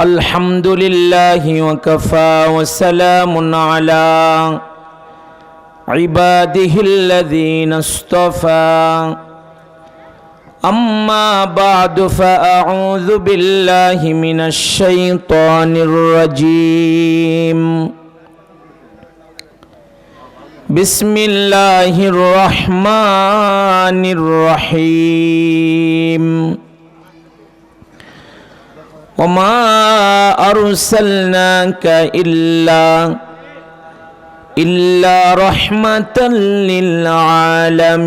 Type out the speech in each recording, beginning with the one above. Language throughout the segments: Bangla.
الحمد لله وكفى وسلام على عباده الذين اصطفى أما بعد فأعوذ بالله من الشيطان الرجيم بسم الله الرحمن الرحيم وما أرسلناك إلا رحمة للعالمين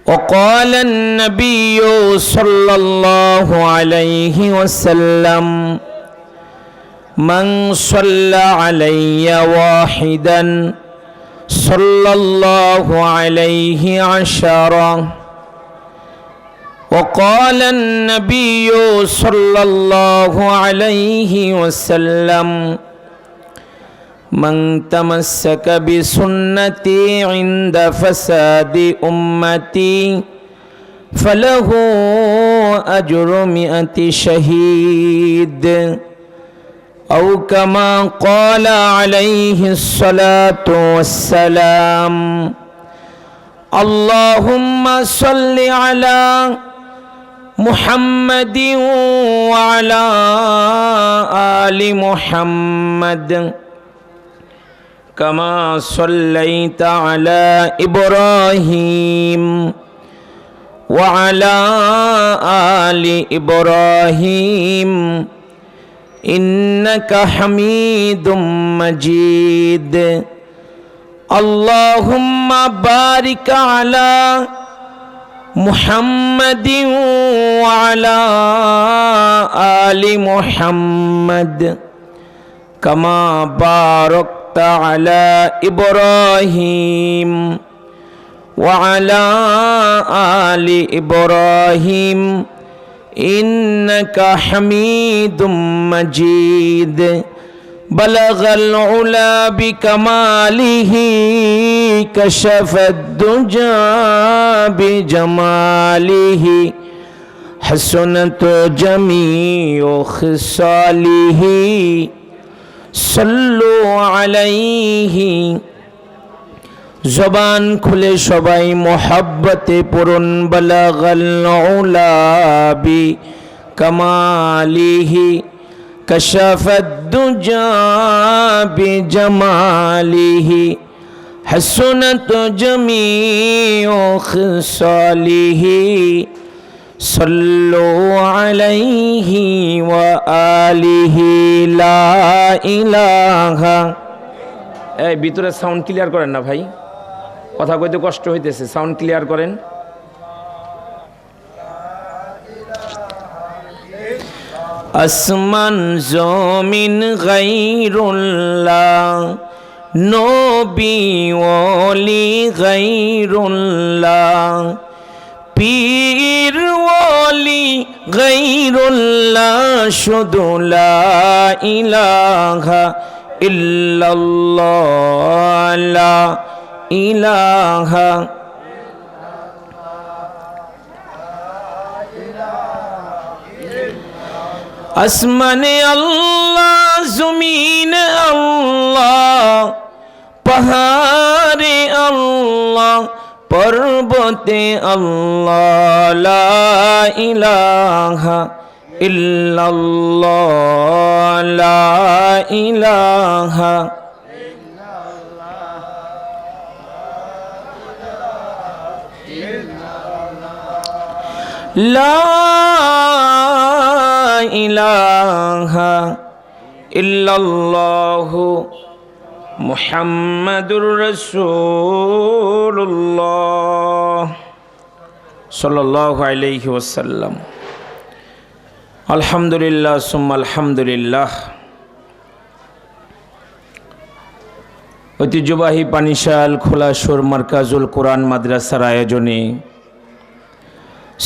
وقال النبي صلى الله عليه وسلم من صلى علي واحدا صلى الله عليه عشرا وقال النبي صلى الله عليه وسلم من تمسك بسنتي عند فساد أمتي فله أجر 100 شهيد أو كما قال عليه الصلاة والسلام اللهم صل على محمد وعلى آل محمد كما صليت على إبراهيم وعلى آل إبراهيم إنك حميد مجيد اللهم بارك على محمد وعلى آل محمد كما باركت على إبراهيم وعلى آل إبراهيم إنك حميد مجيد بلغ العلا بكماله كشف الدجى بجماله حسنت جميع خصاله صلوا عليه জবান খুলে সবাই মোহাব্বতে পূরণ বলাগাল উলা বিকামালিহি كشف الدجى بجماله حسنت جميع خصاله صلوا عليه وآله لا إله এই ভিতরে সাউন্ড ক্লিয়ার করেন না ভাই, কথা কইতে কষ্ট হইতেছে, সাউন্ড ক্লিয়ার করেন। আসমান জমিন গায়রুল্লাহ নবী ওলি গায়রুল্লাহ পীর ওলি গায়রুল্লাহ শুধু লা ইলাহা ইল্লাল্লাহ লা ইলাহা আসমানে আল্লাহ জমিনে আল্লাহ পাহাড়ে আল্লাহ পর্বতে আল্লাহ লা ইলাহা ইল্লাল্লাহ লা ইলাহা লা ইলাহা ইল্লাল্লাহু মুহাম্মাদুর রাসূলুল্লাহ সাল্লাল্লাহু আলাইহি ওয়াসাল্লাম। আলহামদুলিল্লাহ সুম্মা আলহামদুলিল্লাহ। ঐতিহ্যবাহী পানিশাল খোলাসুর মার্কাজুল কোরআন মাদ্রাসার আয়োজনে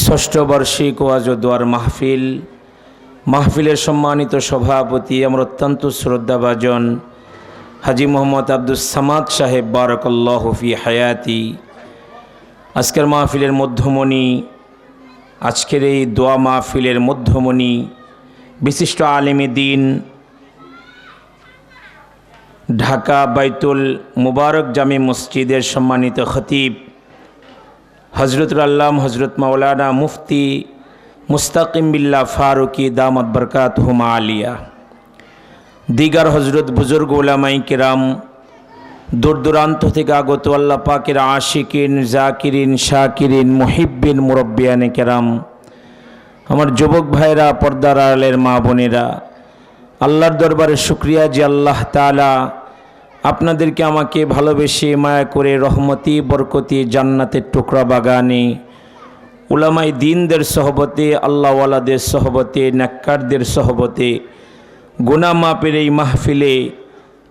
ষষ্ঠ বার্ষিক ওয়াজ ও দোয়ার মাহফিলের সম্মানিত সভাপতি আমার অত্যন্ত শ্রদ্ধাভাজন হাজি মোহাম্মদ আব্দুস সামাদ সাহেব বারাকাল্লাহু ফি হায়াতি, আজকের মাহফিলের মধ্যমণি আজকের এই দোয়া মাহফিলের মধ্যমণি বিশিষ্ট আলেমে দ্বীন ঢাকা বাইতুল মুবারক জামে মসজিদের সম্মানিত খতিব হজরতুল আল্লাম হজরত মাওলানা মুফতি মুস্তাকিম বিল্লাহ ফারুকি দামাত বরকাতুহুমা আলিয়া, দিগার হজরত বুজুর্গ উলামায়ে কিরাম, দূর দূরান্ত থেকে আগত আল্লাহ পাকের আশিকিন, জাকিরিন, শাকিরিন, মুহিব্বিন, মুরব্বিয়ানে কেরাম, আমার যুবক ভাইরা, পর্দার আড়ালের মা বোনেরা, আল্লাহর দরবারে শুকরিয়া যে আল্লাহ তাআলা আপনাদেরকে আমাকে ভালোবেসে মায়া করে রহমতি বরকতি জান্নাতের টুকরা বাগানে উলামায়ে দ্বীনদের সহবতে, আল্লাহওয়ালাদের সহবতে, নেককারদের সহবতে গুনাহ মাপের এই মাহফিলে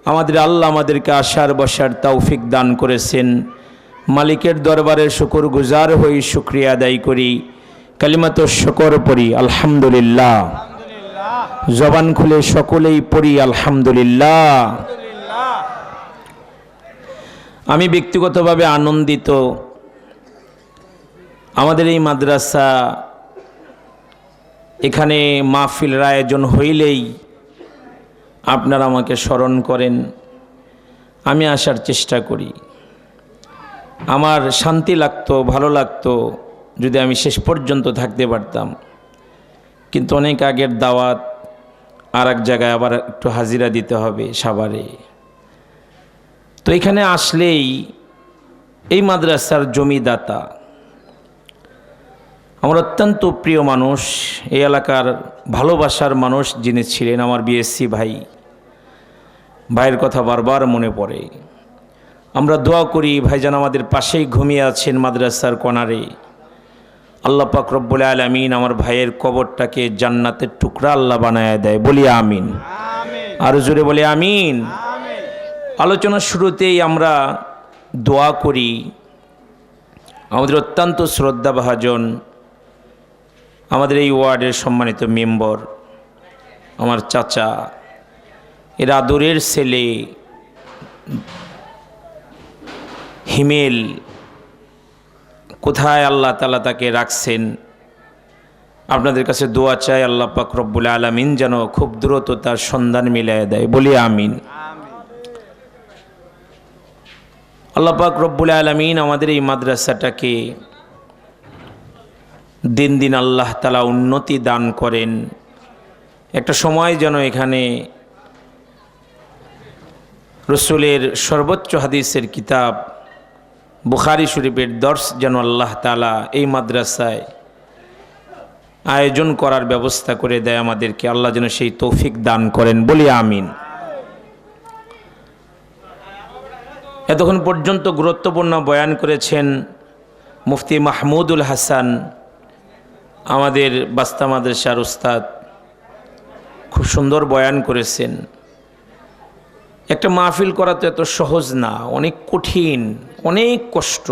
আমাদের আল্লাহ আমাদেরকে আসার বসার তৌফিক দান করেছেন। মালিকের দরবারে শুকর গুজার হই, শুকরিয়া আদায় করি, কালিমাতুশ শুকর পড়ি আলহামদুলিল্লাহ। জবান খুলে সকলেই পড়ি আলহামদুলিল্লাহ। আমি ব্যক্তিগতভাবে আনন্দিত, আমাদের এই মাদ্রাসা এখানে মাহফিলের আয়োজন হইলেই আপনারা আমাকে স্মরণ করেন, আমি আসার চেষ্টা করি। আমার শান্তি লাগতো, ভালো লাগতো যদি আমি শেষ পর্যন্ত থাকতে পারতাম, কিন্তু অনেক আগের দাওয়াত, আর এক জায়গায় আবার একটু হাজিরা দিতে হবে সাভারে। তো এখানে আসলেই এই মাদ্রাসার জমিদাতা আমার অত্যন্ত প্রিয় মানুষ, এই এলাকার ভালোবাসার মানুষ যিনি ছিলেন আমার বিএসসি ভাই, ভাইয়ের কথা বারবার মনে পড়ে। আমরা দোয়া করি ভাইজান আমাদের পাশেই ঘুমিয়ে আছেন মাদ্রাসার কোণারে, আল্লাহ পাক রব্বুল আলামিন আমার ভাইয়ের কবরটাকে জান্নাতের টুকরা আল্লাহ বানায় দেয়, বলি আমিন। আরো জোরে বলি আমিন। আলোচনার শুরুতেই আমরা দোয়া করি আমাদের অত্যন্ত শ্রদ্ধাভাজন, আমাদের এই ওয়ার্ডের সম্মানিত মেম্বার, আমার চাচা, এর আদরের ছেলে হিমেল, কোথায় আল্লাহ তাআলা তাকে রাখছেন, আপনাদের কাছে দোয়া চাই আল্লাহ পাক রব্বুল আলামিন যেন খুব দ্রুত তার সন্ধান মিলিয়ে দেয়, বলি আমিন। আল্লাহ পাক রব্বুল আলামিন আমাদের এই মাদ্রাসাটাকে দিন দিন আল্লাহ তাআলা উন্নতি দান করেন। একটা সময় যেন এখানে রসুলের সর্বোচ্চ হাদিসের কিতাব বুখারী শরীফের দর্স যেন আল্লাহ তাআলা এই মাদ্রাসায় আয়োজন করার ব্যবস্থা করে দেয় আমাদেরকে, আল্লাহ যেন সেই তৌফিক দান করেন, বলি আমিন। এতক্ষণ পর্যন্ত গুরুত্বপূর্ণ বয়ান করেছেন মুফতি মাহমুদুল হাসান, আমাদের বাস্তা মাদ্রাসার উস্তাদ, খুব সুন্দর বয়ান করেছেন। একটা মাহফিল করা তো এত সহজ না, অনেক কঠিন, অনেক কষ্ট।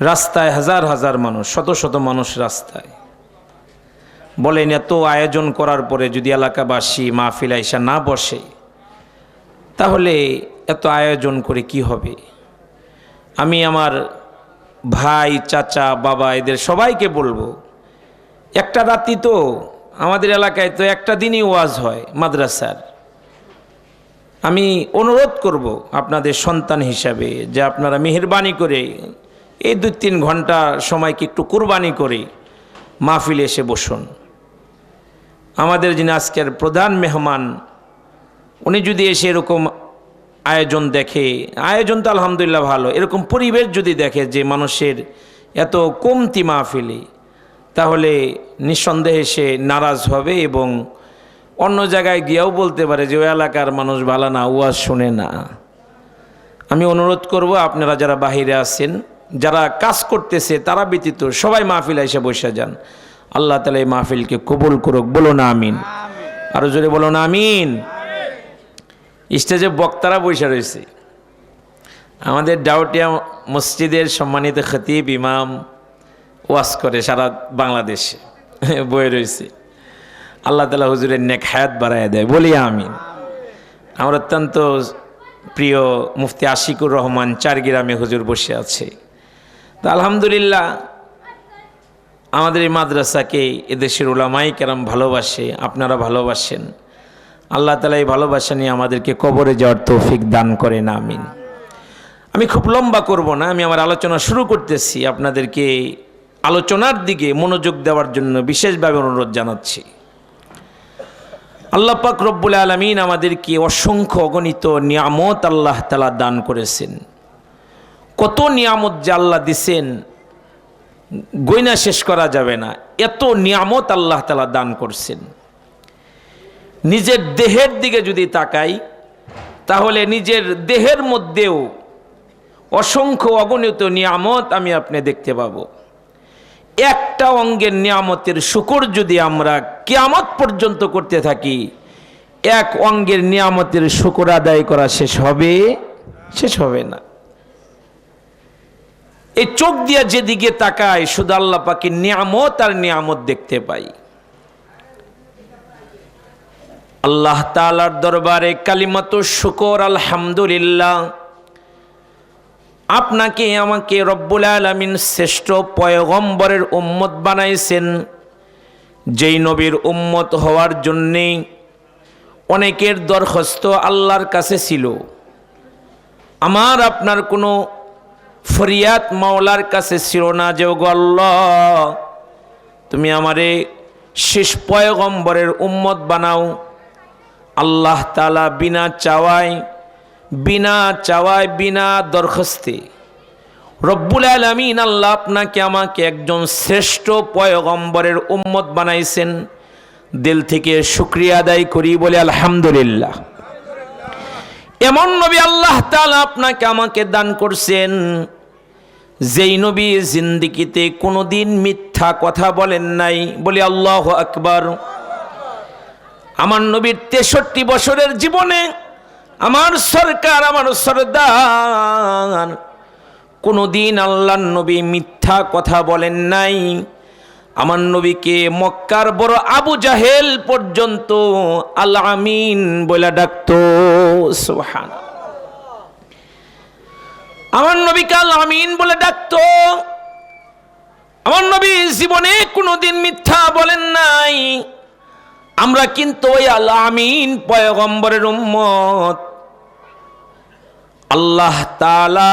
রাস্তায় হাজার হাজার মানুষ, শত শত মানুষ রাস্তায়। বলেন এত আয়োজন করার পরে যদি এলাকাবাসী মাহফিল আইসা না বসে, তাহলে এত আয়োজন করে কি হবে? আমি আমার ভাই, চাচা, বাবা, এদের সবাইকে বলবো, একটা রাতি তো আমাদের এলাকায় তো একটা দিনই ওয়াজ হয় মাদ্রাসার। আমি অনুরোধ করব আপনাদের সন্তান হিসাবে যে আপনারা মেহেরবানি করে এই 2-3 ঘন্টা সময়কে একটু কুরবানি করে মাহফিলে এসে বসুন। আমাদের যিনি আজকের প্রধান মেহমান, উনি যদি এসে এরকম আয়োজন দেখে, আয়োজন তো আলহামদুলিল্লাহ ভালো, এরকম পরিবেশ যদি দেখে যে মানুষের এত কমতি মাহফিলে, তাহলে নিঃসন্দেহে সে নারাজ হবে এবং অন্য জায়গায় গিয়েও বলতে পারে যে ওই এলাকার মানুষ ভালো না, ওয়াজ শুনে না। আমি অনুরোধ করব আপনারা যারা বাহিরে আছেন, যারা কাজ করতেছে তারা ব্যতীত সবাই মাহফিল এসে বসে যান। আল্লাহ তাআলা এই মাহফিলকে কবুল করুক, বলো না আমিন। আরো জোরে বলো না আমিন। স্টেজে বক্তারা বসে রয়েছে, আমাদের ডাউটিয়া মসজিদের সম্মানিত খতিব ইমাম ওয়াজ করে সারা বাংলাদেশে বয়ে রয়েছে। আল্লাহ তাআলা হুজুরের নেক হায়াত বাড়ায় দেয়, বলি আমিন। আমার অত্যন্ত প্রিয় মুফতি আশিকুর রহমান চারগ্রামে হুজুর বসে আছে। তো আলহামদুলিল্লাহ আমাদের এই মাদ্রাসাকে এদেশের উলামায়ে কেরাম ভালোবাসে, আপনারা ভালোবাসেন। আল্লাহ তাআলা এই ভালোবাসা নিয়ে আমাদেরকে কবরে যাওয়ার তৌফিক দান করেন, আমিন। আমি খুব লম্বা করব না, আমি আমার আলোচনা শুরু করতেছি। আপনাদেরকে আলোচনার দিকে মনোযোগ দেওয়ার জন্য বিশেষভাবে অনুরোধ জানাচ্ছি। আল্লাহ পাক রব্বুল আলামিন আমাদেরকে অসংখ্য অগণিত নিয়ামত আল্লাহ তাআলা দান করেছেন। কত নিয়ামত যে আল্লাহ দিছেন গয়না শেষ করা যাবে না, এত নিয়ামত আল্লাহ তাআলা দান করছেন। নিজের দেহের দিকে যদি তাকাই তাহলে নিজের দেহের মধ্যেও অসংখ্য অগণিত নিয়ামত আমি আপনি দেখতে পাবো। একটা অঙ্গের নিয়ামতের শুকর যদি আমরা কিয়ামত পর্যন্ত করতে থাকি, এক অঙ্গের নিয়ামতের শুকর আদায় করা শেষ হবে না। এই চোখ দিয়ে যেদিকে তাকায় শুধু আল্লাহ পাকের নিয়ামত আর নিয়ামত দেখতে পাই। আল্লাহ তাআলার দরবারে কালিমাতু শুকর আলহামদুলিল্লাহ। আপনাকে আমাকে রব্বুল আলামিন শ্রেষ্ঠ পয়গম্বরের উম্মত বানাইছেন, যেই নবীর উম্মত হওয়ার জন্যে অনেকের দরখাস্ত আল্লাহর কাছে ছিল। আমার আপনার কোনো ফরিয়াদ মাওলার কাছে ছিল না যে ওগো আল্লাহ তুমি আমারে শেষ পয়গম্বরের উম্মত বানাও। আল্লাহ তাআলা বিনা চাওয়ায় বিনা দরখাস্তে রব্বুল আলামিন আল্লাহ আপনাকে আমাকে একজন শ্রেষ্ঠ পয়গম্বরের উম্মত বানাইছেন। দিল থেকে শুকরিয়া আদায় করি, বলে আলহামদুলিল্লাহ। এমন নবী আল্লাহ তাআলা আপনাকে আমাকে দান করছেন, যেই নবী জিন্দেগিতে কোনোদিন মিথ্যা কথা বলেন নাই, বলে আল্লাহু আকবার। আমার নবীর 63 বছরের জীবনে আমার সরকার, আমার সরদার কোনোদিন আল্লাহর নবী মিথ্যা কথা বলেন নাই। আমার নবীকে মক্কার বড় আবু জাহেল পর্যন্ত আল আমিন বলে ডাকতো। সুবহানাল্লাহ। আমার নবীকে আল আমিন বলে ডাকতো। আমার নবী জীবনে কোনোদিন মিথ্যা বলেন নাই। আমরা কিন্তু ওই আল আমিন পয়গম্বরের উম্মত। আল্লাহ তাআলা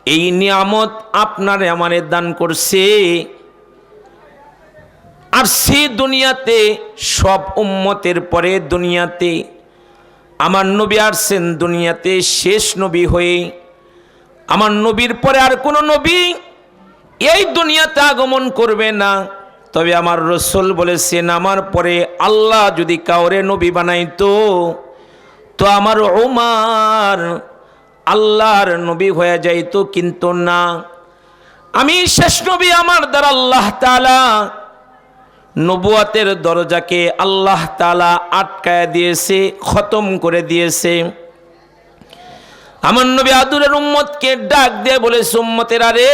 এই নিয়ামত আপনারে আমারে দান করছে। আর সে দুনিয়াতে সব উম্মতের পরে দুনিয়াতে আমার নবী আসছেন দুনিয়াতে শেষ নবী হয়ে। আমার নবীর পরে আর কোনো নবী এই দুনিয়াতে আগমন করবে না। তবে আমার রাসূল বলেছেন, আমার পরে আল্লাহ যদি কাউরে নবী বানাইতো তো আমার উমর আল্লাহর নবী হয়ে যাইতো, কিন্তু না, আমি শেষ নবী। আমার দ্বারা আল্লাহ তাআলা নবুয়তের দরজাকে আল্লাহ তাআলা আটকায় দিয়েছে, খতম করে দিয়েছে। আমার নবী আদুরের উম্মতকে ডাক দিয়ে বলেছে, উম্মতেরা রে,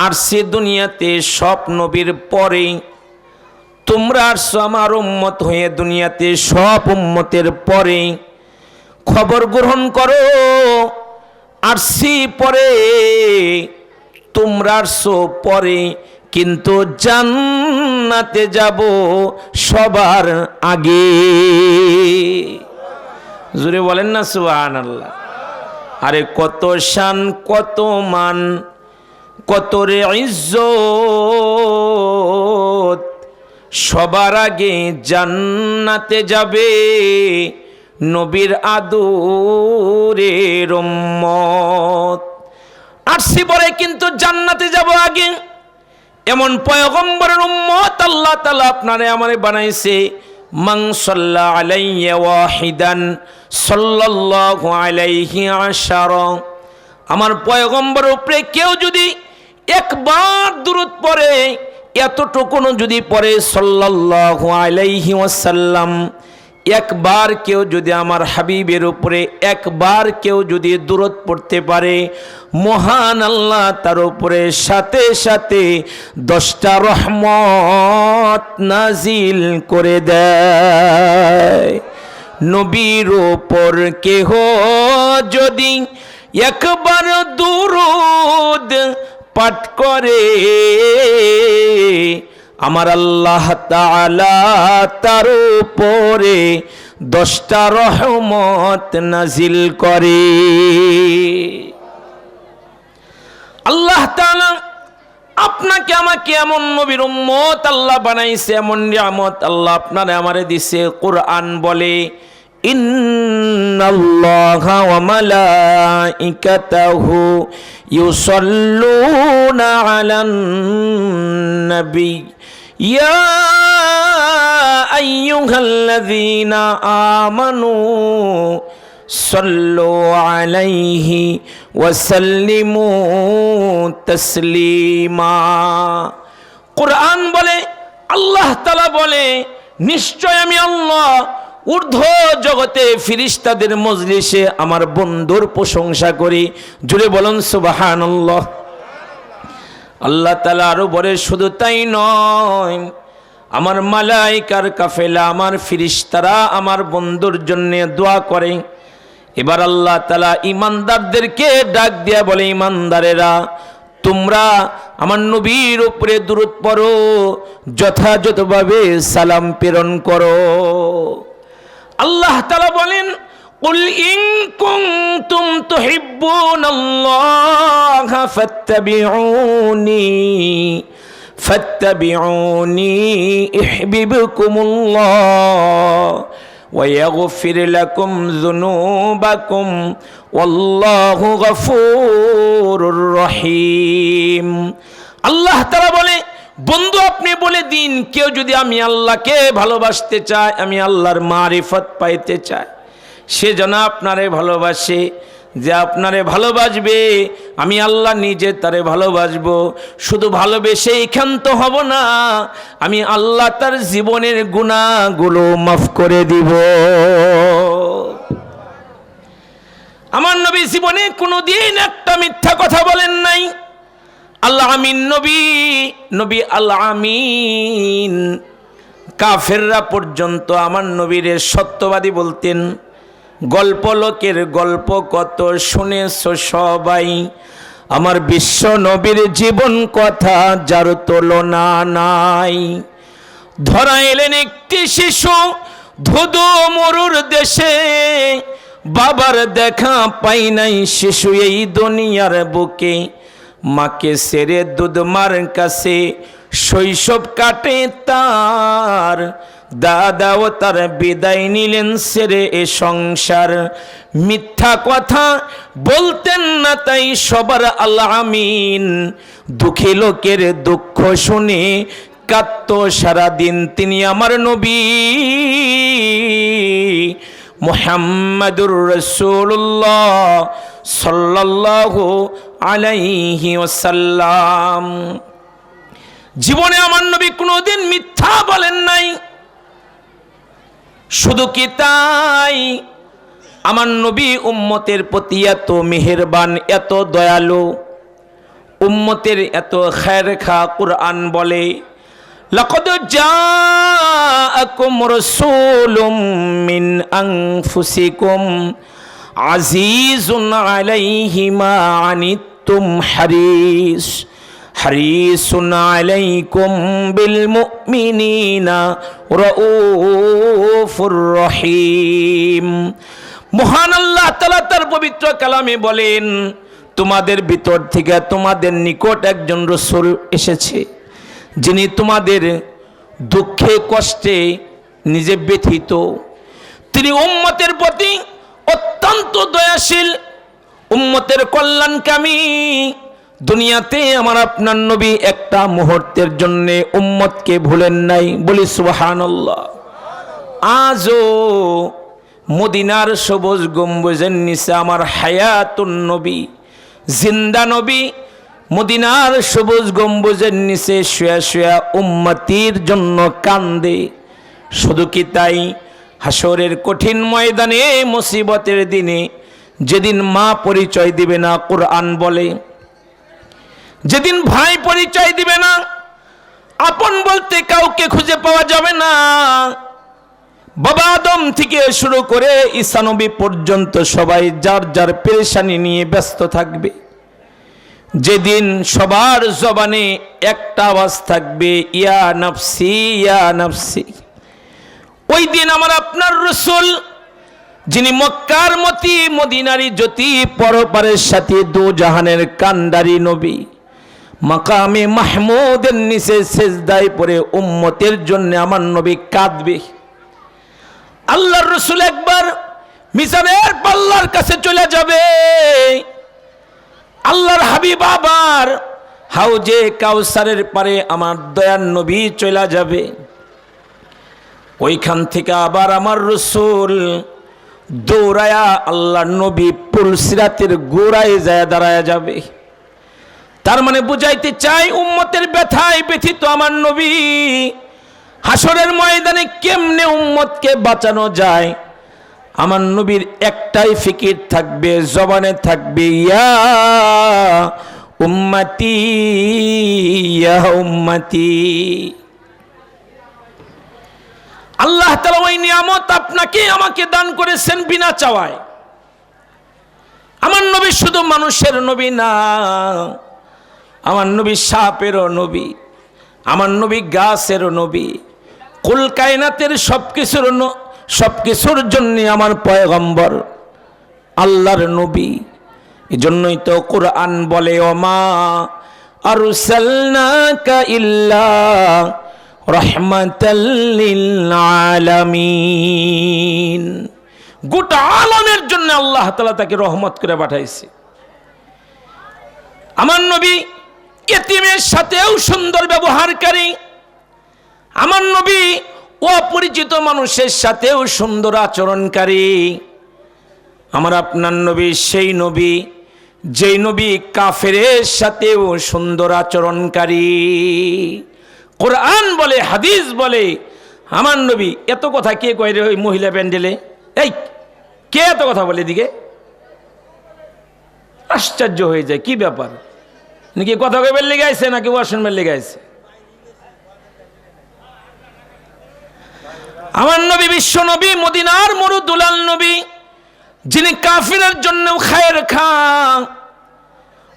আর সে দুনিয়াতে সব নবীর পরে তোমরা আসছো আমার উম্মত হয়ে। দুনিয়াতে সব উম্মতের পরে খবর গ্রহণ করো। আর সে পরে তোমরা আসছো পরে, কিন্তু জান্নাতে যাব সবার আগে। জোরে বলেন না সুবহানাল্লাহ। আরে কত শান, কত মান, কত রে ইজ্জত, সবার আগে জান্নাতে যাবে নবীর আদরের উম্মত। আর সে পরে কিন্তু জান্নাতে যাব আগে, এমন পয়গম্বরের উম্মত আল্লাহ তাআলা আপনারে আমারে বানাইছে। মান সাল্লা আলাইহি ওয়াহিদান সাল্লাল্লাহু আলাইহি আশারা। আমার পয়গম্বরের উপরে কেউ যদি একবার দুরূদ পড়ে, এতটুকুন যদি পড়ে সাল্লাল্লাহু আলাইহি ওয়াসাল্লাম, একবার কেউ যদি আমার হাবিবের উপরে একবার কেউ যদি দুরূদ পড়তে পারে, মহান আল্লাহ তার উপরে সাথে সাথে 10টা রহমত নাজিল করে দেয়। নবীর উপর কেহ যদি একবার দুরূদ পাঠ করে আমার আল্লাহ তাআলা তার উপরে 10টা রহমত নাজিল করে। আল্লাহ তাআলা আপনাকে আমাকে এমন নবীর উম্মত আল্লাহ বানাইছে, এমন নিয়ামত আল্লাহ আপনারে আমারে দিছে। কোরআন বলে ইন্নাল্লাহা ওয়া মালাইকাতাহু ইউসাল্লুনা আলান নবী ইয়া আইয়ুহাল্লাযীনা আমানু সাল্লু আলাইহি ওয়া সাল্লিমু তাসলিমা। কোরআন বলে, আল্লাহ তাআলা বলে, নিশ্চয় আমি আল্লাহ ঊর্ধ্ব জগতে ফেরেশতাদের মজলিসে আমার বন্ধুর প্রশংসা করি। জুড়ে বলুন সুবহানাল্লাহ। আল্লাহ তাআলা আরো বলে, শুধু তাই নয়, আমার মালাইকার কাফেলা, আমার ফেরেশতারা আমার বন্ধুর জন্য দোয়া করে। এবার আল্লাহ তাআলা ঈমানদারদেরকে ডাক দিয়া বলে, ঈমানদারেরা তোমরা আমার নবীর উপরে দুরূদ পড়ো, যথাযথভাবে সালাম প্রেরণ করো। আল্লাহ তাআলা বলেন, কুল ইন কুনতুম তুহিব্বুনাল্লাহা ফাত্তাবিউনি ইউহিব্বুকুমুল্লাহ ওয়া ইয়াগফির লাকুম যুনুবাকুম ওয়াল্লাহু গফুরুর রহিম। আল্লাহ তাআলা বলে, বন্ধু আপনি বলে দিন, কেউ যদি আমি আল্লাহকে ভালোবাসতে চায়, আমি আল্লাহর মারিফত পাইতে চায়, সে যেন আপনারে ভালোবাসে। যে আপনারে ভালোবাসবে আমি আল্লাহ নিজে তারে ভালোবাসবো। শুধু ভালোবেসে ক্ষান্ত হব না, আমি আল্লাহ তার জীবনের গুনাহগুলো মাফ করে দিব। আমার নবী জীবনে কোনোদিন একটা মিথ্যা কথা বলেন নাই। আল্লাহ আমিন নবী আল আমিন। কাফেররা পর্যন্ত আমার নবীরে সত্যবাদী বলতেন। গল্প লোকের গল্প কত শুনেছো সবাই, আমার বিশ্ব নবীর জীবন কথা যার তুলনা নাই। ধরা এলেন একটি শিশু ধুধু মরুর দেশে, বাবার দেখা পাই নাই শিশু এই দুনিয়ার বুকে। মাকে ছেড়ে দুধ মার কাছে শৈশব কাটে তার, দাদাও তার বিদায় নিলেন ছেড়ে এ সংসার। মিথ্যা কথা বলতেন না তাই সবার আল্লাহ আমিন। দুঃখী লোকের দুঃখ শুনে কাঁদতো সারাদিন তিনি আমার নবী মুহাম্মাদুর রাসূলুল্লাহ সাল্লাল্লাহু আলাইহি ওয়াসাল্লাম। জীবনে আমার নবী কোনোদিন মিথ্যা বলেন নাই। শুধু কি তাই, আমার নবী উম্মতের প্রতি এত মেহেরবান, এত দয়ালু, উম্মতের এত খায়রখা। কুরআন বলে, লাকাদ জাআকুম রাসূলুম মিন আনফুসিকুম আজিজুন আলাইহি মা আনিতুম হারিসুন আলাইকুম বিল মুমিনিনা রাউফুর রহিম। মহান আল্লাহ তাআলা তার পবিত্র কালামে বলেন, তোমাদের ভিতর থেকে তোমাদের নিকট একজন রাসূল এসেছে, যিনি তোমাদের দুঃখে কষ্টে নিজে ব্যথিত। তিনি উম্মতের প্রতি অত্যন্ত দয়াশীল, উম্মতের কল্যাণকামী। দুনিয়াতে আমার আপনার নবী একটা মুহূর্তের জন্য উম্মতকে ভুলেন নাই। বলি সুবহানাল্লাহ। আজও মদিনার সবুজ গম্বুজের নিচে আমার হায়াতুন নবী, জিন্দা নবী মদিনার সবুজ গম্বুজের নিচে শুয়া শুয়া উম্মতির জন্য কান্দে। শুধু কি তাই, হাসরের কঠিন ময়দানে মুসিবতের দিনে যেদিন মা পরিচয় দিবে না, কুরআন বলে যেদিন ভাই পরিচয় দিবে না, আপন বলতে কাউকে খুঁজে পাওয়া যাবে না। বাবা আদম থেকে শুরু করে ঈসা নবী পর্যন্ত সবাই যার যার পেরেশানি নিয়ে ব্যস্ত থাকবে। যেদিন সবার জবানে একটা আওয়াজ থাকবে, ইয়া নফসি ইয়া নফসি। ওই দিন আমার আপনার রাসূল, যিনি মক্কার মতি মদিনারি জ্যোতি পরপারের সাথে দু জাহানের কান্ডারি নবী, মাকামে মাহমুদের নিচে সেজদায় পড়ে উম্মতের জন্য আমার নবী কাঁদবে। আল্লাহর রাসূল একবার মিজানের পাল্লার কাছে চলে যাবে, আল্লাহর হাবিব আবার হাউজে কাউসারের পারে আমার দয়ার নবী চলে যাবে। ওইখান থেকে আবার আমার রাসূল দৌড়ায়া আল্লাহর নবী পুলসিরাতের গোড়ায় যায় দাঁড়ায়া যাবে। তার মানে বুঝাইতে চাই, উম্মতের ব্যথায় ব্যথিত আমার নবী হাসরের ময়দানে কেমনে উম্মতকে বাঁচানো যায়, আমার নবীর একটাই ফিকির থাকবে, জবানে থাকবে, ইয়া উম্মতি ইয়া উম্মতি। আল্লাহ তাআলা ওই নিয়ামত আপনাকে আমাকে দান করেছেন বিনা চাওয়ায়। আমার নবী শুধু মানুষের নবী না, আমার নবী সাপেরও নবী, আমার নবী গাছেরও নবী, কুল কায়নাতের সবকিছুর জন্য আমার পয়গম্বর আল্লাহর নবী। এজন্যই তো কোরআন বলে, ওমা আরসালনাকা ইল্লা রাহমাতাল লিল আলামিন। গোটা আলামের জন্য আল্লাহ তাআলা তাকে রহমত করে পাঠাইছে। আমার নবী ইতিমের সাথেও সুন্দর ব্যবহারকারী, আমার নবী অপরিচিত মানুষের সাথেও সুন্দর আচরণকারী। আমার আপনার নবী সেই নবী, যেই নবী কাফেরের সাথেও সুন্দর আচরণকারী। কোরআন বলে, হাদিস বলে, আমার নবী এত কথা কে কয় রে ওই মহিলা প্যান্ডেলে? এই কে এত কথা বলে? দিকে আশ্চর্য হয়ে যায়, কি ব্যাপার, নাকি কথা কইবার লেগে আইছে নাকি ওয়াশরুমের লেগে আইছে? আমার নবী বিশ্ব নবী, মদিনার মরু দুলাল নবী, যিনি কাফিরের জন্য খায়ের খা,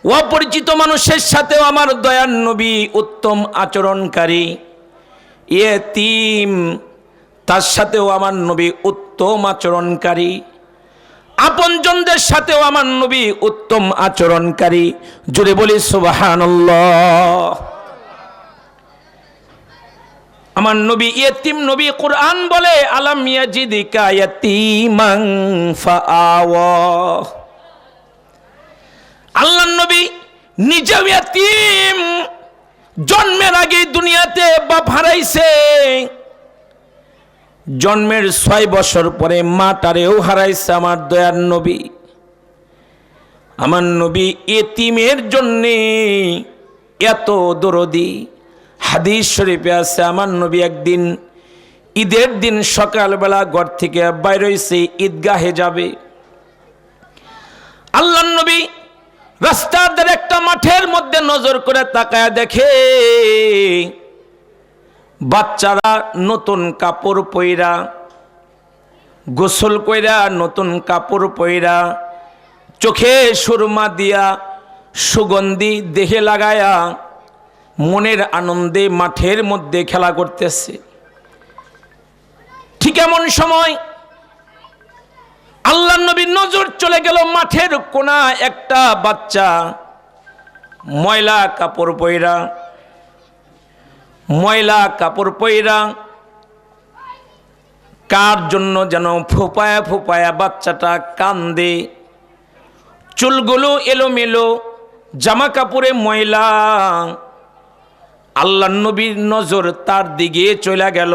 অপরিচিত মানুষের সাথেও আমার দয়ার নবী উত্তম আচরণকারী। ইয়েতিম তার সাথেও আমার নবী উত্তম আচরণকারী, আপনজনদের সাথেও আমার নবী উত্তম আচরণকারী। জোরে বলি সুবহানাল্লাহ। আমার নবী ইয়েতিম নবী, কোরআন বলে আলাম ইয়াজিদিকা ইয়াতীমান ফাআওয়া। আল্লাহর নবী নিজেও ইয়াতীম, জন্মের আগে দুনিয়াতে বাপ হারাইছে, জন্মের 6 বছর পরে মাটারেও হারাইছে আমার দয়ার নবী। আমার নবী ইয়েতিমের জন্যে এত দরদি। হাদিস শরীফে আছে, আমার নবী একদিন ঈদের দিন সকালবেলা ঘর থেকে বাইর হইছে, ঈদগাহে যাবে। আল্লাহর নবী রাস্তার ধারে একটা মাঠের মধ্যে নজর করে তাকায়া দেখে বাচ্চারা নতুন কাপড় পইরা, গোসল কইরা, নতুন কাপড় পইরা, চোখে সুরমা দিয়া, সুগন্ধি দেহে লাগায়া, মনের আনন্দে মাঠের মধ্যে খেলা করতেছে। ঠিক এমন সময় আল্লাহর নবীর নজর চলে গেল মাঠের কোনা একটা বাচ্চা ময়লা কাপড় পইরা কার জন্য যেন ফোপায়া ফোপায়া বাচ্চাটা কান্দে, চুলগুলো এলোমেলো, জামা কাপড়ে ময়লা। আল্লাহর নবীর নজর তার দিকে চলে গেল।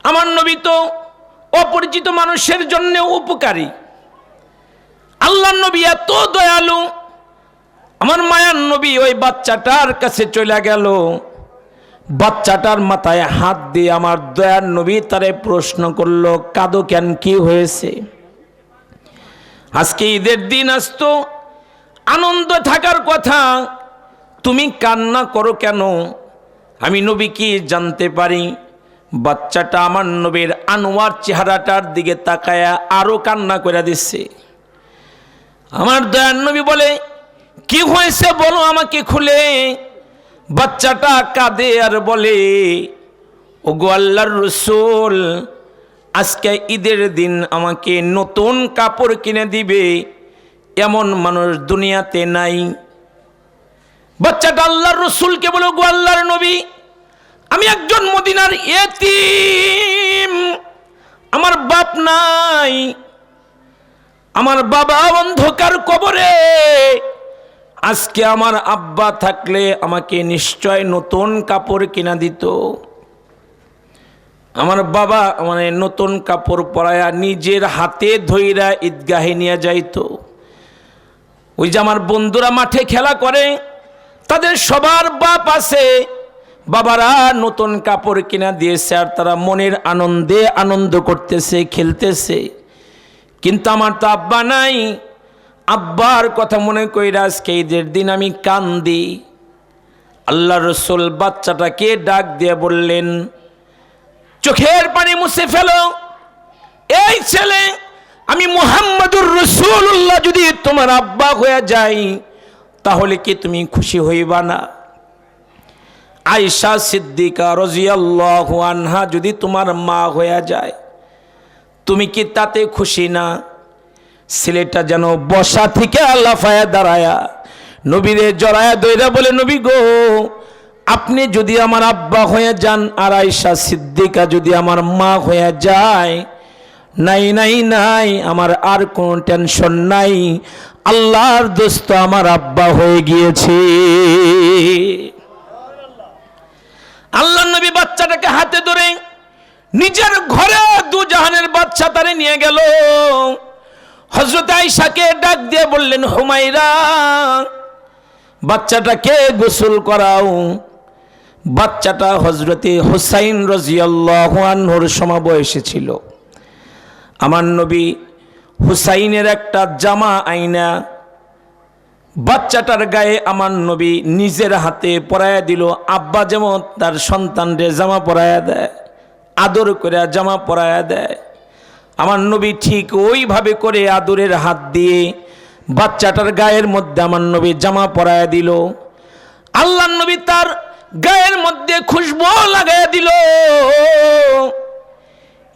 আমার নবী তো অপরিচিত মানুষের জন্য উপকারী, আল্লাহর নবী এত দয়ালু। আমার মায়ার নবী ওই বাচ্চাটার কাছে চলে গেল, বাচ্চাটার মাথায় হাত দিয়ে আমার দয়ার নবী তারে প্রশ্ন করলো, কাঁদো কেন, কি হয়েছে? আজকে ঈদের দিন, আসতো আনন্দ থাকার কথা, তুমি কান্না করো কেন? আমি নবী কি জানতে পারি? বাচ্চাটা আমার নবীর আনোয়ার চেহারাটার দিকে তাকায়া আরো কান্না করে দিচ্ছে। আমার দয়ার নবী বলে, কি হয়েছে বলো আমাকে খুলে। বাচ্চাটা কাঁদে আর বলে, ওগো আল্লাহর রাসূল, আজকে ঈদের দিন আমাকে নতুন কাপড় কিনে দিবে এমন মানুষ দুনিয়াতে নাই। বাচ্চাটা আল্লাহর রাসূলকে বলে, ওগো আল্লাহর নবী, আমি একজন মদিনার ইতিম, আমার বাপ নাই, আমার বাবা অন্ধকার কবরে। আজকে আমার আব্বা থাকলে আমাকে নিশ্চয় নতুন কাপড় কিনা দিত। আমার বাবা মানে নতুন কাপড় পরায়া নিজের হাতে ধইরা ঈদগাহে নিয়ে যাইতো। ওই যে আমার বন্ধুরা মাঠে খেলা করে, তাদের সবার বাপ আছে, বাবারা নতুন কাপড় কিনা দিয়েছে আর তারা মনের আনন্দে আনন্দ করতেছে, খেলতেছে। কিন্তু আমার তো আব্বা নাই, আব্বার কথা মনে কইরা আজকে ঈদের দিন আমি কান্দি। আল্লাহ রাসূল বাচ্চাটাকে ডাক দিয়ে বললেন, চোখের পানি মুছে ফেলো। এই ছেলে, আমি মুহাম্মদুর রাসূলুল্লাহ যদি তোমার আব্বা হয়ে যাই তাহলে কি তুমি খুশি হইবা না? আয়েশা সিদ্দিকা রাদিয়াল্লাহু আনহা যদি তোমার মা হয়ে যায় তুমি কি তাতে খুশি না? ছেলেটা যেন বসা থেকে লাফায়া দাঁড়ায়া নবীরে জড়ায়া দইরা বলে, নবী গো, আপনি যদি আমার আব্বা হয়ে যান আর আয়েশা সিদ্দিকা যদি আমার মা হয়ে যায়, নাই নাই নাই, আমার আর কোনো টেনশন নাই, আল্লাহর দোস্ত আমার আব্বা হয়ে গিয়েছে। আল্লাহর নবী বাচ্চাটাকে হাতে ধরে নিজের ঘরে দু জাহানের বাদশা তারে নিয়ে গেল। হযরত আয়েশাকে ডাক দিয়ে বললেন, হুমায়রা, বাচ্চাটাকে গোসল করাও। বাচ্চাটা হযরতে হুসাইন রাদিয়াল্লাহু আনহুর সমবয়সী ছিল। আমার নবী হুসাইনের একটা জামা আইনা বাচ্চাটার গায়ে আমার নবী নিজের হাতে পরায়া দিল। আব্বা যেমন তার সন্তানরে জামা পরায়া দেয়, আদর করে জামা পরায়া দেয়, আমার নবী ঠিক ওইভাবে করে আদরের হাত দিয়ে বাচ্চাটার গায়ের মধ্যে আমার নবী জামা পরায়া দিল। আল্লাহর নবী তার গায়ের মধ্যে খুশবু লাগায়া দিল।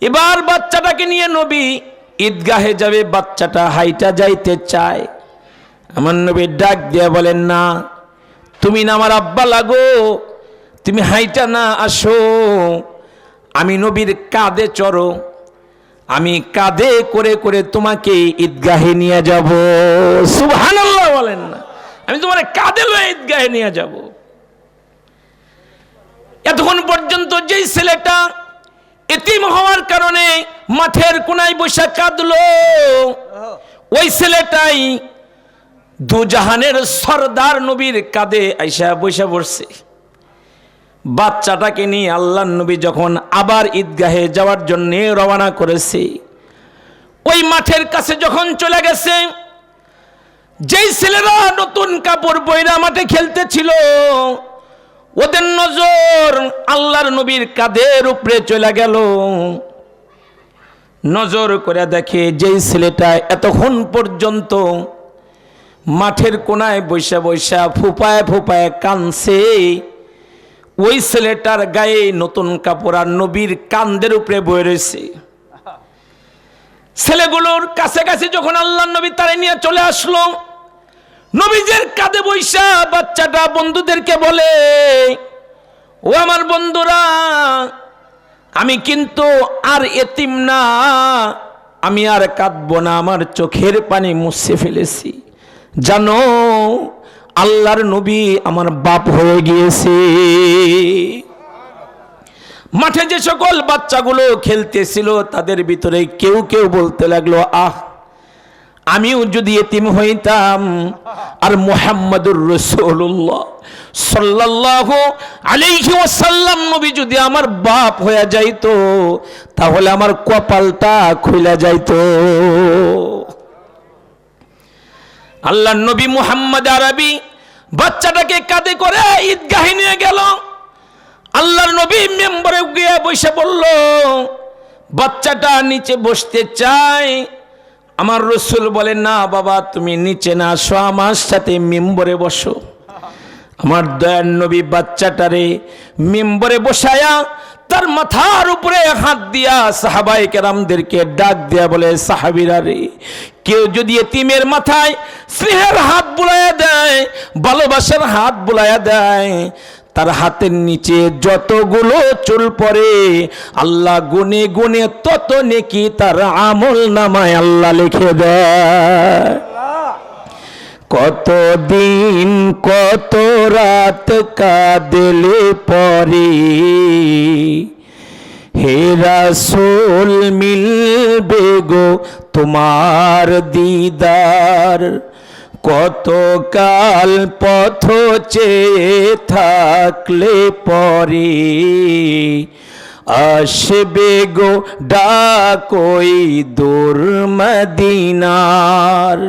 এবার বাচ্চাটাকে নিয়ে নবী ঈদগাহে যাবে। বাচ্চাটা হাইটা যাইতে চায়। আমার নবী ডাক দিয়ে বলেন, না, তুমি না আমার আব্বা লাগো, তুমি হাইটা না আসো, আমি নবীর কাঁধে চড়ো, আমি কাঁধে করে করে তোমাকে ঈদগাহে নিয়ে যাব। সুবহানাল্লাহ বলেন না, আমি তোমার কাঁধে লয়ে ঈদগাহে নিয়ে যাব। এতক্ষণ পর্যন্ত যেই ছেলেটা এতিম হওয়ার কারণে মাঠের কোনায় বসে কাঁদলো, ওই ছেলেটাই দুজাহানের সরদার নবীর কাঁধে আইসা বসে পড়ছে। বাচ্চাটাকে নিয়ে আল্লাহর নবী যখন আবার ঈদগাহে যাওয়ার জন্য রওনা করেছে, ওই মাঠের কাছে যখন চলে গেছে, যেই ছেলেরা নতুন কাপড় পরে মাঠে খেলতেছিল, ওদের নজর আল্লাহর নবীর কাঁধের উপরে চলে গেল। নজর করে দেখে যেই ছেলেটা এতক্ষণ পর্যন্ত মাঠের কোনায় বৈশা বৈশা ফুপায় ফুপায় কানছে, ওই ছেলেটার গায়ে নতুন কাপড় আর নবীর কাঁধের উপরে বয়ে রয়েছে। ছেলেগুলোর কাছে কাছে যখন আল্লাহর নবী তারে নিয়ে চলে আসলো, নবীজের কাঁধে বৈশা বাচ্চাটা বন্ধুদেরকে বলে, ও আমার বন্ধুরা, আমি কিন্তু আর এতিম না, আমি আর কাঁদবো না, আমার চোখের পানি মুছে ফেলেছি। জানো, আল্লাহর নবী আমার বাপ হয়ে গিয়েছে। মাঠে যে সকল বাচ্চাগুলো খেলতেছিল তাদের ভিতরে কেউ কেউ বলতে লাগলো, আহ, আমিও যদি এতিম হইতাম আর মুহাম্মদুর রাসূলুল্লাহ সাল্লাল্লাহু আলাইহি ওয়াসাল্লাম নবী যদি আমার বাপ হয়ে যাইতো তাহলে আমার কপালটা খুলে যাইতো। আল্লাহর নবী মুহাম্মদ আরবি বাচ্চাটাকে কাঁধে করে ঈদগাহে নিয়ে গেল। আল্লাহর নবী মেম্বারে গিয়ে বসে বলল, বাচ্চাটা নিচে বসতে চায়, আমার রসুল বলেন, না বাবা তুমি নিচে না আসো, আমার সাথে মিম্বরে বসো। আমার দয়ার নবী বাচ্চাটারে মিম্বরে বসায়া তার মাথার উপরে হাত দিয়া সাহাবায়ে কেরামদেরকে ডাক দিয়া বলে, সাহাবীরা রে, কেউ যদি এতিমের মাথায় স্নেহের হাত বুলাইয়া দেয়, ভালোবাসার হাত বুলাইয়া দেয়, তার হাতের নিচে যতগুলো চুল পড়ে আল্লাহ গুনে গুনে তত নেকি তার আমল নামায় আল্লাহ লিখে দেয়। কত দিন কত রাত কাঁদলে পরে, হে রাসূল মিলবে গো তোমার দিদার, কত কাল পথ চেয়ে থাকলে পরে আসবে গো ডাকই দূর মদিনার।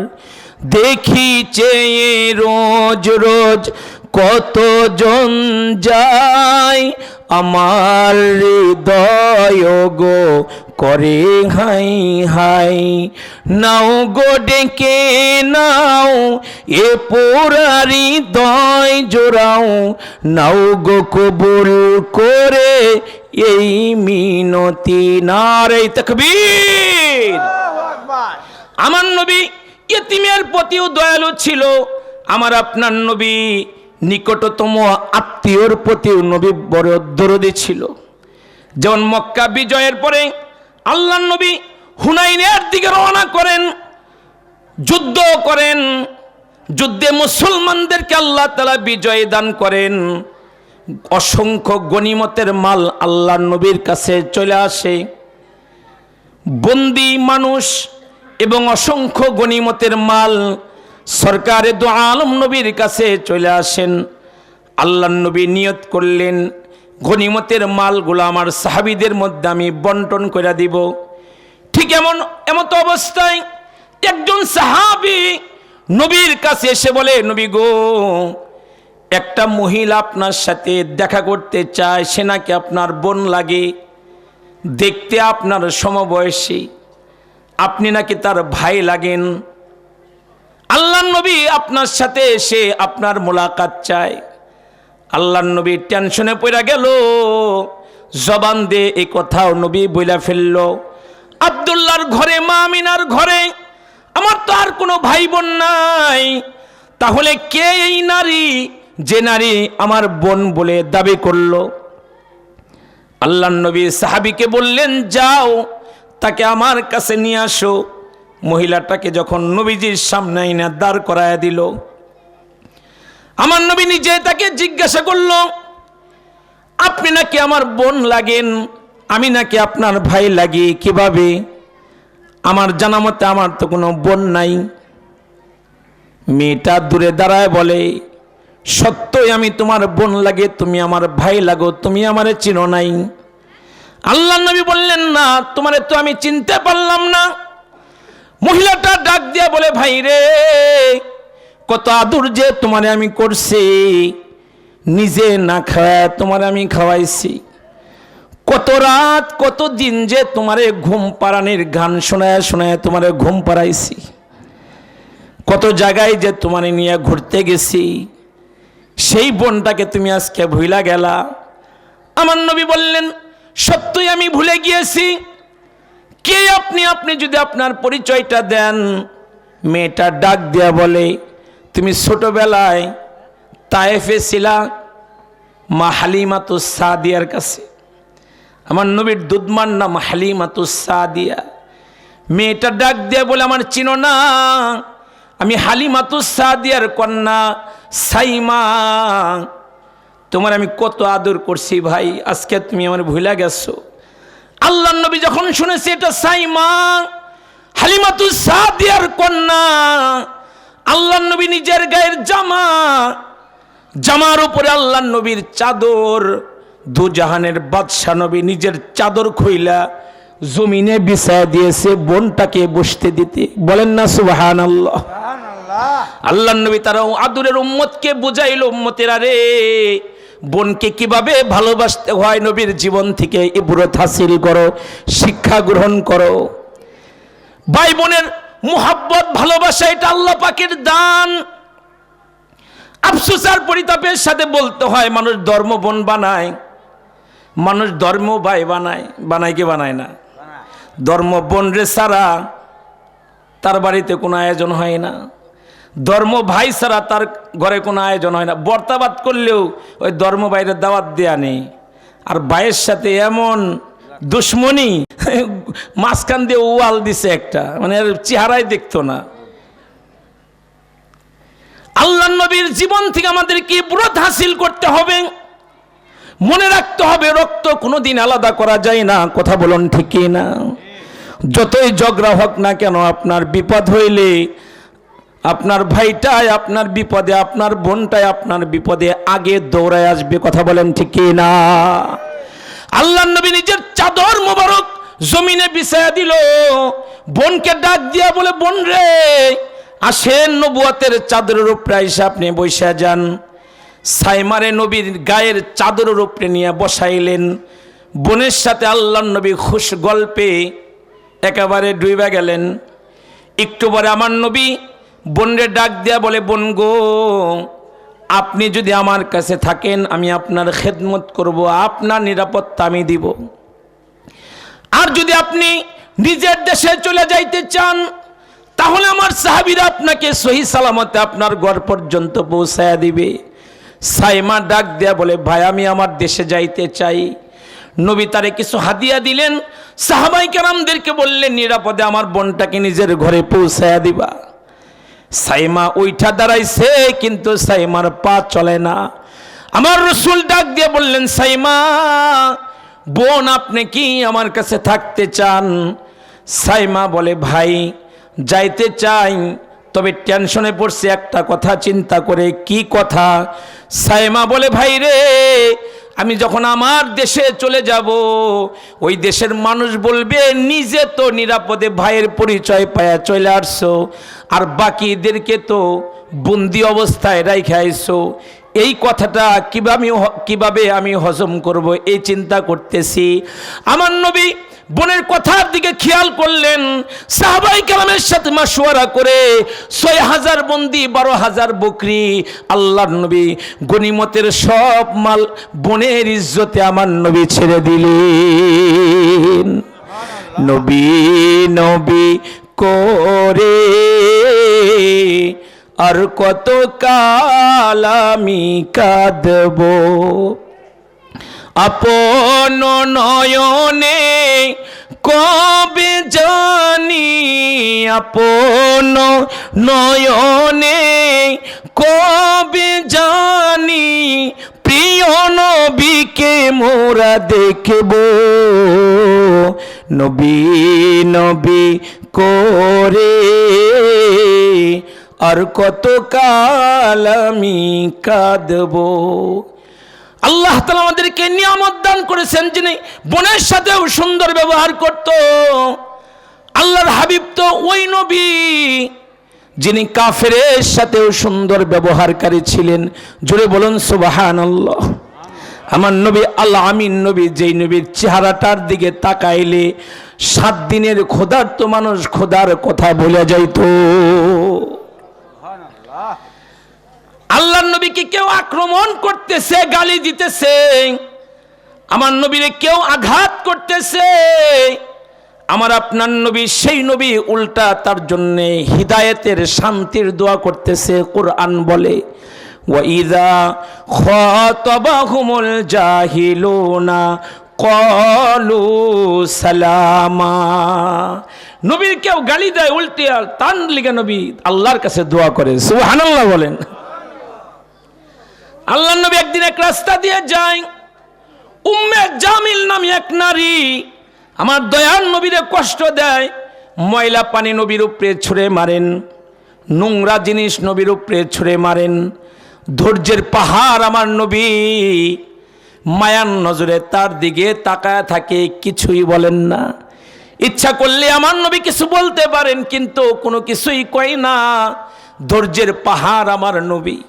দেখি চেয়ে রোজ রোজ কত জন যায়, আমার হৃদয় গো করে হাই হাই। নাও গো ডেকে নাও এ পুরা হৃদয় জোড়াও, নাও গো কবুল করে এই মিনতি। নারে তাকবীর। আমার নবী ইতিমের প্রতিও দয়ালু ছিল। আমার আপনার নবী নিকটতম আত্মীয়র প্রতিও নবী বড় দরদি ছিল। যেমন মক্কা বিজয়ের পরে আল্লাহর নবী হুনাইনের দিকে রওনা করেন, যুদ্ধ করেন, যুদ্ধে মুসলমানদেরকে আল্লাহ তাআলা বিজয় দান করেন। অসংখ্য গনিমতের মাল আল্লাহর নবীর কাছে চলে আসে, বন্দী মানুষ এবং অসংখ্য গনিমতের মাল সরকারে দু আলম নবীর কাছে চলে আসেন। আল্লাহর নবী নিয়ত করলেন, গনিমতের মালগুলো আমার সাহাবীদের মধ্যে আমি বন্টন করে দিব। ঠিক এমত অবস্থায় একজন সাহাবী নবীর কাছে এসে বলে, নবী গো, একটা মহিলা আপনার সাথে দেখা করতে চায়, সে নাকি আপনার বোন লাগে, দেখতে আপনার সমবয়সী, আপনি নাকি তার ভাই লাগেন। আল্লাহর নবী আপনার সাথে এসে আপনার মোলাকাত চায়। আল্লাহর নবী টেনশনে পড়ে গেল, জবান দিয়ে এই কথাও নবী বইলা ফেলল, আব্দুল্লাহর ঘরে, মা আমিনার ঘরে আমার তো আর কোনো ভাই বোন নাই, তাহলে কে এই নারী যে নারী আমার বোন বলে দাবি করলো? আল্লাহর নবী সাহাবীকে বললেন, যাও তাকে আমার কাছে নিয়ে আসো। মহিলাটাকে যখন নবীজির সামনে এনে দাঁড় করায়া দিল, আমার নবী নিজে তাকে জিজ্ঞাসা করল, আপনি নাকি আমার বোন লাগেন, আমি নাকি আপনার ভাই লাগি, কিভাবে? আমার জানা মতে আমার তো কোনো বোন নাই। মেয়েটা দূরে দাঁড়ায় বলে, সত্যই আমি তোমার বোন লাগে, তুমি আমার ভাই লাগো, তুমি আমারে চিনো নাই। আল্লাহর নবী বললেন, না, তোমারে তো আমি চিনতে পারলাম না। মহিলাটা ডাক দিয়া বলে, ভাই রে, কত আদর যে তোমারে আমি করছি, নিজে না খাওয়া তোমারে আমি খাওয়াইছি, কত রাত কত দিন যে তোমারে ঘুম পাড়ানির গান শোনায় শোনায় তোমারে ঘুম পাড়াইছি, কত জায়গায় যে তোমারে নিয়ে ঘুরতে গেছি, সেই বোনটাকে তুমি আজকে ভুলা গেলা। আমার নবী বললেন, সত্যই আমি ভুলে গিয়েছি। কে আপনি? আপনি যদি আপনার পরিচয়টা দেন। মেয়েটা ডাক দিয়া বলে, তুমি ছোটবেলায় তায়েফে ছিলা মা হালিমাতুস সাদিয়ার কাছে। আমার নবীর দুধমার নাম হালিমাতুস সাদিয়া। মেয়েটা ডাক দিয়া বলে, আমার চিনো না? আমি হালিমাতুস সাদিয়ার কন্যা সাইমা, তোমার আমি কত আদর করছি ভাই, আজকে তুমি আমার ভুলে গেছো। আল্লাহর নবী যখন শুনেছে এটা সাইমা হালিমাতুস সাদিয়ার কন্যা, আল্লাহর নবী নিজের গায়ের জামার উপরে আল্লাহর নবীর চাদর, দু জাহানের বাদশা নবী নিজের চাদর খুইলা জমিনে বিছায়া দিয়েছে বোনটাকে বসতে দিতে। বলেন না সুবহানাল্লাহ। আল্লাহর নবী তারা আদরের উম্মতকে বুঝাইল, উম্মতেরা রে, বোনকে কিভাবে ভালোবাসতে হয় নবীর জীবন থেকে ইবরত হাসিল করো, শিক্ষা গ্রহণ করো। ভাই বোনের মুহাব্বত ভালোবাসা এটা আল্লাহ পাকের দান। আফসোস আর পরিতাপের সাথে বলতে হয়, মানুষ ধর্ম বোন বানায়, মানুষ ধর্ম ভাই বানায়। বানায় কি বানায় না? ধর্ম বোন রে ছাড়া তার বাড়িতে কোনো আয়োজন হয় না, ধর্ম ভাই ছাড়া তার ঘরে কোনো আয়োজন হয় না। বর্তাবাদ করলেও ওই ধর্ম ভাইয়ের দাওয়াত দেয়া নেই। আর ভাইয়ের সাথে এমন দুশ্মনী, মাঝখান দিয়ে ওয়াল দিছে একটা, মানে চেহারাই দেখতো না। আল্লাহ নবীর জীবন থেকে আমাদেরকে ইবরত হাসিল করতে হবে, মনে রাখতে হবে রক্ত কোনোদিন আলাদা করা যায় না। কথা বলুন ঠিক না? যতই ঝগড়া হোক না কেন, আপনার বিপদ হইলে আপনার ভাইটাই আপনার বিপদে, আপনার বোনটাই আপনার বিপদে আগে দৌড়ায় আসবে। কথা বলেন ঠিক না? আল্লাহ নবী নিজের চাদর মোবারক জমিনে বিছায়া দিল, বোনকে ডাক দিয়া বলে, বোন রে আসেন, নবুয়তের চাদরের উপরে এসে আপনি বসে যান। সাইমারে নবীর গায়ের চাদরের উপরে নিয়ে বসাইলেন। বোনের সাথে আল্লাহ নবী খুশ গল্পে একেবারে ডুইবা গেলেন। একটু পরে আমার নবী বোনরে ডাক দিয়া বলে, বোন গো, আপনি যদি আমার কাছে থাকেন আমি আপনার খেদমত করব, আপনার নিরাপত্তা আমি দিব। আর যদি আপনি নিজের দেশে চলে যাইতে চান তাহলে আমার সাহাবীরা আপনাকে সহি সালামতে আপনার ঘর পর্যন্ত পৌঁছায়া দিবে। সাইমা ডাক দেয়া বলে, ভাই আমি আমার দেশে যাইতে চাই। নবী তারে কিছু হাদিয়া দিলেন। সাহাবাই কেরামদেরকে বললেন, নিরাপদে আমার বোনটাকে নিজের ঘরে পৌঁছায়া দিবা। সাইমা ওইটা দাঁড়াইছে, কিন্তু সাইমার পা চলে না। আমার রাসূল ডাক দিয়ে বললেন, সাইমা বোন আপনি কি আমার কাছে থাকতে চান? সাইমা বলে, ভাই যাইতে চাই, তবে টেনশনে পড়ছে একটা কথা চিন্তা করে। কি কথা? সাইমা বলে, ভাই রে আমি যখন আমার দেশে চলে যাব ওই দেশের মানুষ বলবে নিজে তো নিরাপদে ভাইয়ের পরিচয় পায়া চলে আসছো, আর বাকিদেরকে তো বন্দি অবস্থায় রাইখা আইছো। এই কথাটা কিভাবে আমি হজম করব, এই চিন্তা করতেছি। আমার নবী বোনের কথার দিকে খেয়াল করলেন। সাহাবাই কেরামের সাথে মাশওয়ারা করে ৬,০০০ বন্দি, ১২,০০০ বকরি আল্লাহর নবী গনিমতের সব মাল বোনের ইজ্জতে আমার নবী ছেড়ে দিলেন। নবী নবী করে আর কত কাল আমি কাঁদব, আপন নয়নে কবে জানি, আপন নয়নে কবে জানি প্রিয় নবীকে মোরা দেখব। নবী নবী করে আর কত কাল আমি কাঁদব। আল্লাহ তাআলা আমাদেরকে নিয়ামত দান করেছেন, যিনি বোনের সাথেও সুন্দর ব্যবহার করত। আল্লাহর হাবিব তো ওই নবী যিনি কাফেরের সাথেও সুন্দর ব্যবহারকারী ছিলেন। জোরে বলুন সুবহানাল্লাহ। আমার নবী আল আমিন নবী, যেই নবীর চেহারাটার দিকে তাকাইলে 7 দিনের ক্ষুধার্ত মানুষ খোদার কথা ভুলে যাইত। আল্লাহর নবীকে কেউ আক্রমণ করতেছে, গালি দিতেছে, আমার নবীরে কেউ আঘাত করতেছে, আমার আপনার নবী সেই নবী উল্টা তার জন্য হিদায়েতের শান্তির দোয়া করতেছে। কোরআন বলে, ওয়াইযা খাতাবাহুমুল জাহিলুনা ক্বালু সালামা। নবীর কেউ গালি দেয়, উল্টে তার লিগে নবী আল্লাহর কাছে দোয়া করে। সুবহানাল্লাহ বলেন। আল্লাহ নবী একদিন এক রাস্তা দিয়ে যায়, উম্মে জামিল নামে এক নারী আমার দয়াল নবীরে কষ্ট দেয়। ময়লা পানি নবীর উপরে ছুঁড়ে মারেন, নোংরা জিনিস নবীর উপরে ছুঁড়ে মারেন। ধৈর্যের পাহাড় আমার নবী মায়ার নজরে তার দিকে তাকায় থাকে, কিছুই বলেন না। ইচ্ছা করলে আমার নবী কিছু বলতে পারেন, কিন্তু কোনো কিছুই কয় না। ধৈর্যের পাহাড় আমার নবী।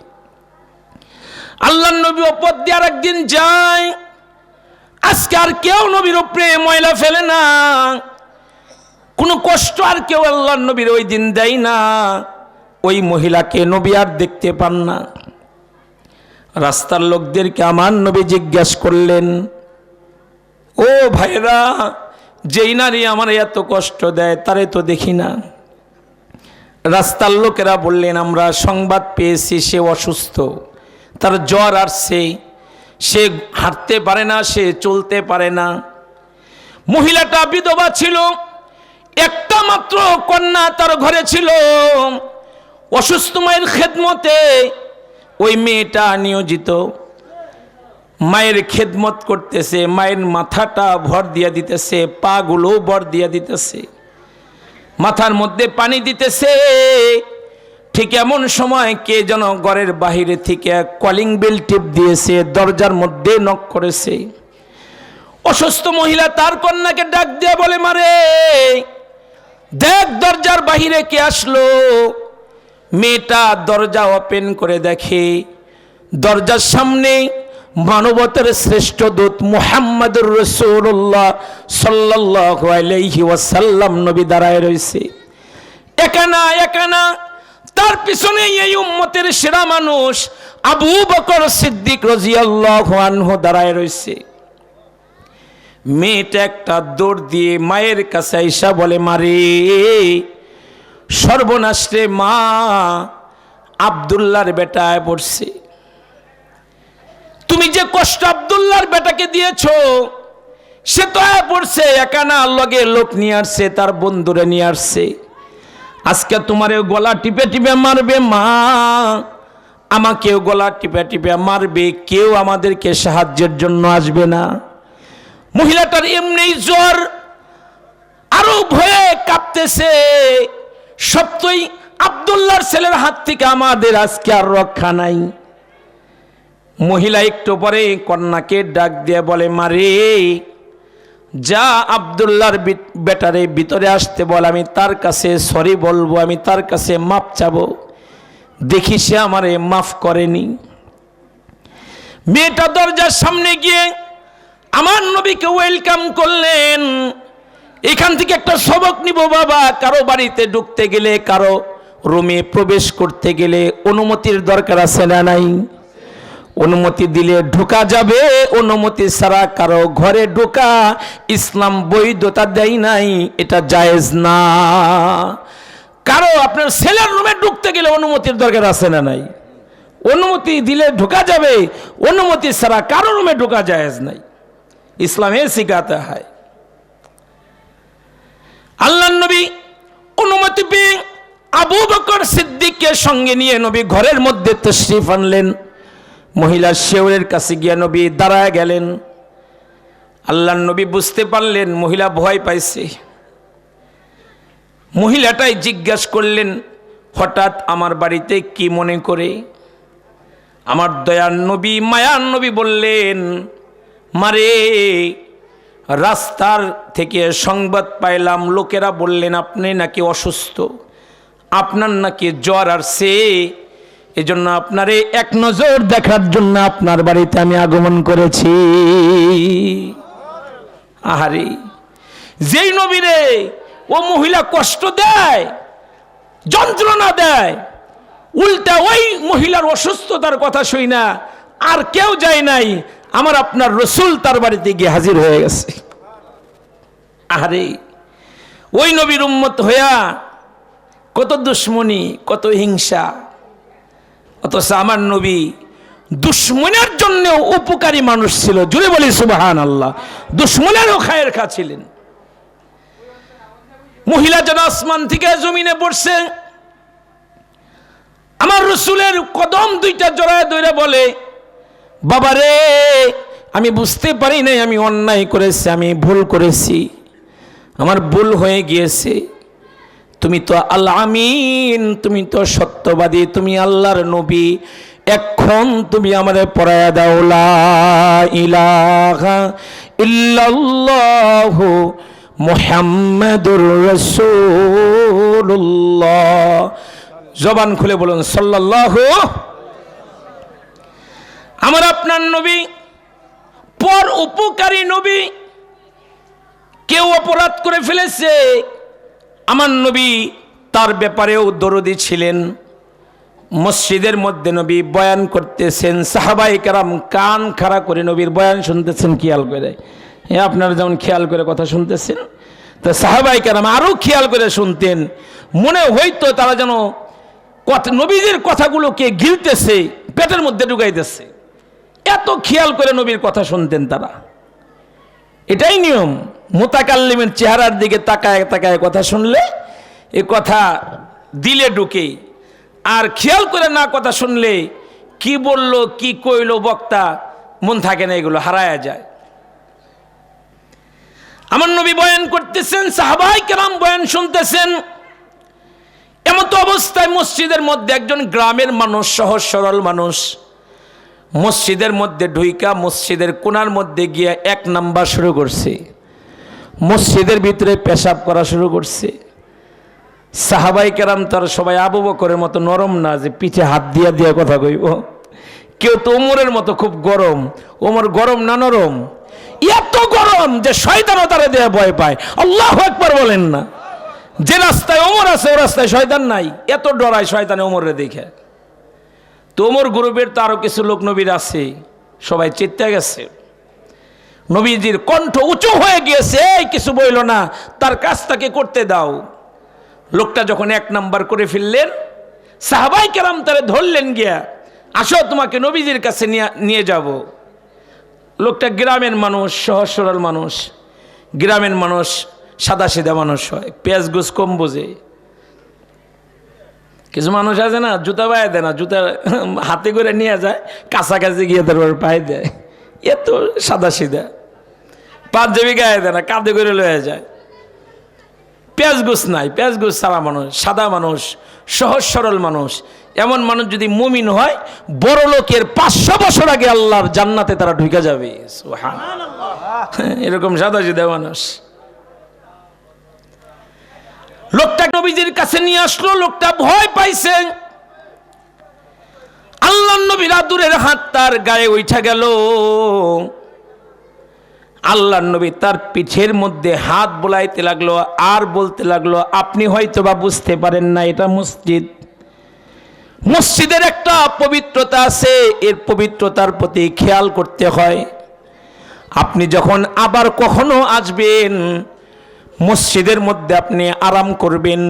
আল্লাহর নবী ওপর দিয়ে আর একদিন যায়। আজকে আর কেউ নবীর উপরে ময়লা ফেলে না। কোনো কষ্ট আর কেউ আল্লাহর নবীর ওই দিন দেয় না। ওই মহিলাকে নবী আর দেখতে পান না। রাস্তার লোকদেরকে আমার নবী জিজ্ঞাসা করলেন, ও ভাইরা, যেই নারী আমার এত কষ্ট দেয় তারে তো দেখি না। রাস্তার লোকেরা বললেন, আমরা সংবাদ পেয়েছি সে অসুস্থ, তার জ্বর আসছে, সে হাঁটতে পারে না, সে চলতে পারে না। মহিলাটা বিধবা ছিল, একটা মাত্র কন্যা তার ঘরে ছিল। অসুস্থ মায়ের খেদমতে ওই মেয়েটা নিয়োজিত, মায়ের খেদমত করতেছে, মায়ের মাথাটা ভর দিয়া দিতেছে, পা গুলো ভর দিয়া দিতেছে, মাথার মধ্যে পানি দিতেছে। ঠিক এমন সময় কে যেন ঘরের বাহিরে থেকে কলিং বেল টিপ দিয়েছে, দরজার মধ্যে নক করেছে। অসুস্থ মহিলা তার কন্যাকে ডাক দিয়ে বলে, মারে দেখ দরজার বাহিরে কে আসলো। মেয়েটা দরজা ওপেন করে দেখে, দরজার সামনে মানবতার শ্রেষ্ঠ দূত মুহাম্মদুর রাসূলুল্লাহ সাল্লাল্লাহু আলাইহি ওয়াসাল্লাম নবী দাঁড়ায় রয়েছে। একানা একানা, তার পিছনে এই উম্মতের সেরা মানুষ আবু বকর সিদ্দিক রাদিয়াল্লাহু আনহু দাঁড়ায় রয়েছে। মেয়েটা একটা দৌড় দিয়ে মায়ের কাছে আইসা বলে, মারে সর্বনাশ রে মা, আব্দুল্লাহর বেটায় পড়ছে। তুমি যে কষ্ট আব্দুল্লাহর বেটাকে দিয়েছো সে তো পড়ছে, একানা লগে লোক নিয়ে আসছে, তার বন্ধুরে নিয়ে আসছে। আজকে তোমার গলা টিপে টিপে মারবে মা, আমাকেও গলা টিপে টিপে মারবে, কেউ আমাদেরকে সাহায্যের জন্য আসবে না। মহিলাটার এমনি জ্বর, আরো ভয়ে কাঁপতেছে। সত্যই আব্দুল্লাহর ছেলের হাত থেকে আমাদের আজকে আর রক্ষা নাই। মহিলা একটু পরে কন্যাকে ডাক দিয়ে বলে, মারে যা আব্দুল্লাহর বেটারে ভিতরে আসতে বল, আমি তার কাছে সরি বলবো, আমি তার কাছে মাপ চাবো, দেখি সে আমারে মাফ করেনি। মেয়েটা দরজার সামনে গিয়ে আমার নবীকে ওয়েলকাম করলেন। এখান থেকে একটা সবক নিব বাবা, কারো বাড়িতে ঢুকতে গেলে, কারো রুমে প্রবেশ করতে গেলে অনুমতির দরকার আছে না নাই? অনুমতি দিলে ঢোকা যাবে, অনুমতি ছাড়া কারো ঘরে ঢোকা ইসলাম বৈধতা দেয় নাই, এটা জায়েজ না। কারো আপনার ছেলের রুমে ঢুকতে গেলে অনুমতির দরকার আছে না নাই? অনুমতি দিলে ঢোকা যাবে, অনুমতি ছাড়া কারো রুমে ঢোকা জায়েজ নাই, ইসলামে শিখাতে হয়। আল্লাহর নবী অনুমতি পেয়ে আবু বকর সিদ্দিককে সঙ্গে নিয়ে নবী ঘরের মধ্যে তশরিফ আনলেন। মহিলা শেওরের কাছে গিয়ে নবী দাঁড়ায় গেলেন। আল্লাহর নবী বুঝতে পারলেন মহিলা ভয় পাইছে। মহিলাটাই জিজ্ঞাসা করলেন, হঠাৎ আমার বাড়িতে কি মনে করে? আমার দয়ার নবী মায়ার নবী বললেন, মারে রাস্তার থেকে সংবাদ পাইলাম, লোকেরা বললেন আপনি নাকি অসুস্থ, আপনার নাকি জ্বর আসছে, এজন্য আপনারে এক নজর দেখার জন্য আপনার বাড়িতে আমি আগমন করেছি। আহারে, যেই নবীরে ও মহিলা কষ্ট দেয়, যন্ত্রণা দেয়, উল্টা ওই মহিলার অসুস্থতার কথা শুই না আর কেউ যায় নাই, আমার আপনার রসুল তার বাড়িতে গিয়ে হাজির হয়ে গেছে। আরে ওই নবীর উম্মত হইয়া কত দুশ্মনী, কত হিংসা, অথচ আমার নবী দুশ্মনের জন্য উপকারী মানুষ ছিল। জুড়ে বলি সুবহানাল্লাহ। দুশ্মনেরও খায়ের খা ছিলেন। মহিলা যেন আসমান থেকে জমিনে পড়ছে, আমার রসুলের কদম দুইটা জড়ায় ধরে বলে, বাবারে আমি বুঝতে পারি নাই, আমি অন্যায় করেছি, আমি ভুল করেছি, আমার ভুল হয়ে গিয়েছে। তুমি তো আল আমিন, তুমি তো সত্যবাদী, তুমি আল্লাহর নবী, এখন তুমি আমারে পড়ায়া দাও লা ইলাহা ইল্লাল্লাহু মুহাম্মাদুর রাসূলুল্লাহ। জবান খুলে বলুন সাল্লাল্লাহু। আমার আপনার নবী পর উপকারী নবী। কেউ অপরাধ করে ফেলেছে, আমার নবী তার ব্যাপারেও দরদি ছিলেন। মসজিদের মধ্যে নবী বয়ান করতেছেন, সাহাবায়ে কেরাম কান খাড়া করে নবীর বয়ান শুনতেছেন খেয়াল করে। আপনারা যেমন খেয়াল করে কথা শুনতেছেন, তো সাহাবায়ে কেরাম আরও খেয়াল করে শুনতেন। মনে হইতো তারা যেন নবীদের কথাগুলোকে গিলতেছে, পেটের মধ্যে ঢুকাইতেছে, এত খেয়াল করে নবীর কথা শুনতেন তারা। এটাই নিয়ম, মুতাকাল্লিমের চেহারার দিকে তাকায় তাকায় কথা শুনলে এ কথা দিলে ঢুকে, আর খেয়াল করে না কথা শুনলে কি বলল কি কইল বক্তা মন থাকে না, এগুলো হারায়া যায়। আমার নবী বয়ান করতেছেন, সাহাবায়ে কেরাম বয়ান শুনতেছেন। এমতো অবস্থায় মসজিদের মধ্যে একজন গ্রামের মানুষ, সহজ সরল মানুষ, মসজিদের মধ্যে ঢুইকা মসজিদের কোণার মধ্যে গিয়ে 1 নাম্বার শুরু করছে, মসজিদের ভিতরে পেশাব করা শুরু করছে। সাহাবায়ে কেরাম তার সবাই আবু বকরের মতো নরম না যে পিঠে হাত দিয়া দিয়া কথা কইব। কেউ তো ওমরের মতো খুব গরম, ওমর গরম না নরম, এত গরম যে শয়তানও তারে দেয়া ভয় পায়। আল্লাহু আকবার বলেন না। যে রাস্তায় ওমর আছে ও রাস্তায় শয়তান নাই, এত ডরায় শয়তানে ওমরে দেখে। তো ওমর গ্রুপের তো আরো কিছু লোক নবীর আছে, সবাই চেতে গেছে। নবীজির কণ্ঠ উঁচু হয়ে গিয়েছে, এই কিছু বইল না, তার কাজটাকে করতে দাও। লোকটা যখন 1 নাম্বার করে ফেললেন, সাহাবায়ে কেরাম তারে ধরলেন, গিয়া আসো তোমাকে নবীজির কাছে নিয়ে যাব। লোকটা গ্রামের মানুষ, সহজ সরল মানুষ, গ্রামের মানুষ সাদা সিধা মানুষ হয়, পেঁয়াজ গুছ কম বোঝে। কিছু মানুষ আছে না, জুতা পায়ে দেয় না, জুতা হাতে করে নিয়ে যায়, কাছাকাছি গিয়ে তারপর পায়ে দেয়, এ তো সাদা সিধা। পাঞ্জাবি গায়ে দেয় না, কাঁধে করে লয়ে যায়। পেঁয়াজ গুছ নাই, পেঁয়াজ গুছ সারা মানুষ, সাদা মানুষ, সহজ সরল মানুষ। এমন মানুষ যদি মুমিন হয়, বড় লোকের 500 বছর আগে আল্লাহর জান্নাতে তারা ঢুকে যাবে। সুবহানাল্লাহ, এরকম সাদা সিধা মানুষ। লোকটা নবীজির কাছে নিয়ে আসলো, লোকটা ভয় পাইছে। আল্লাহর নবীর আদরের হাত তার গায়ে উঠা গেল। আল্লাহর নবী তার পিঠের মধ্যে হাত বোলাইতে লাগলো আর বলতে লাগলো, আপনি হয়তো বা বুঝতে পারেন না, এটা মসজিদ, মসজিদের একটা পবিত্রতা আছে, এর পবিত্রতার প্রতি খেয়াল করতে হয়। আপনি যখন আবার কখনো আসবেন, মসজিদের মধ্যে আপনি আরাম করবেন,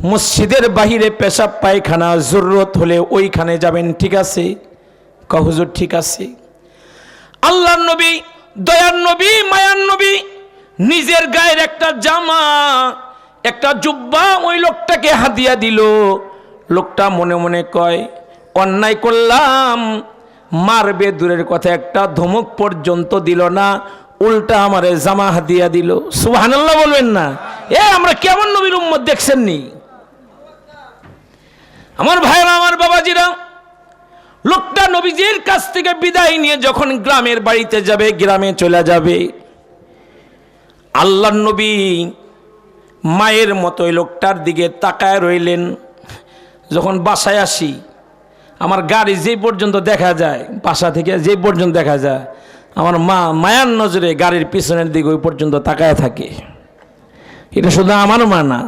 মসজিদের বাহিরে পেশাব পায়খানা জরুরত হলে ওইখানে যাবেন, ঠিক আছে? হুজুর ঠিক আছে। আল্লাহর নবী, দয়ার নবী, মায়ার নবী নিজের গায়ের একটা জামা, একটা জুব্বা ওই লোকটাকে হাদিয়া দিল। লোকটা মনে মনে কয়, অন্যায় করলাম, মারবে দূরের কথা, একটা ধমক পর্যন্ত দিল না, উল্টা আমারে জামা হাদিয়া দিল। সুবহানাল্লাহ বলবেন না? আমরা কেমন নবীর উম্মত দেখছেন নি? আমার ভাইরা, আমার বাবাজিরা, লোকটা নবীজির কাছ থেকে বিদায় নিয়ে যখন গ্রামের বাড়িতে যাবে, গ্রামে চলে যাবে, আল্লাহর নবী মায়ের মতোই লোকটার দিকে তাকায় রইলেন। যখন বাসায় আসি, আমার গাড়ি যে পর্যন্ত দেখা যায়, বাসা থেকে যে পর্যন্ত দেখা যায়, আমার মা মায়ার নজরে গাড়ির পিছনের দিকে ওই পর্যন্ত তাকায় থাকে। এটা শুধু আমার মা না,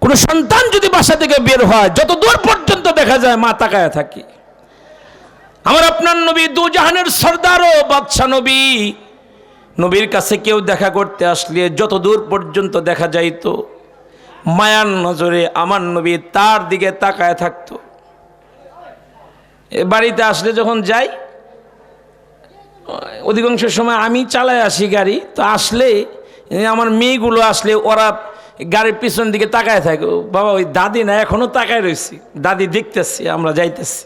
কোনো সন্তান যদি বাসা থেকে বের হয়, যত দূর পর্যন্ত দেখা যায় মা তাকায় থাকে। আমার আপনার নবী দু জাহানের সর্দার ও বাদশা নবী, নবীর কাছে কেউ দেখা করতে আসলে যত দূর পর্যন্ত দেখা যাইতো, মায়ার নজরে আমার নবী তার দিকে তাকায় থাকতো। বাড়িতে আসলে যখন যাই, অধিকাংশ সময় আমি চালায় আসি গাড়ি, তো আসলে আমার মেয়েগুলো আসলে ওরা গাড়ির পিছন দিকে তাকায় থাকে। বাবা, ওই দাদি না এখনো তাকায় রয়েছি, দাদি দেখতেছি, আমরা যাইতেছি।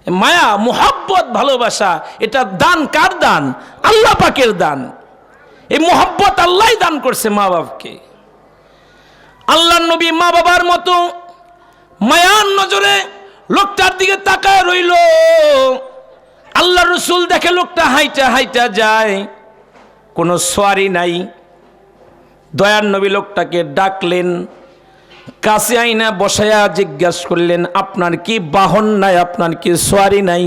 মায়া, মোহাব্বত, ভালোবাসা, এটা দান কার দান? আল্লাহ পাকের দান। এই মোহাব্বত আল্লাহ দান করছে মা বাপকে। আল্লাহর নবী মা বাবার মতো মায়ার নজরে লোকটার দিকে তাকায় রইল। আল্লাহ রসুল দেখে লোকটা হাইটা হাইটা যায়, কোনো সোয়ারি নাই। দয়ার নবী লোকটাকে ডাকলেন, কাছে আইনা বসায়া জিজ্ঞাসা করলেন, আপনার কি বাহন নাই, আপনার কি সোয়ারি নাই?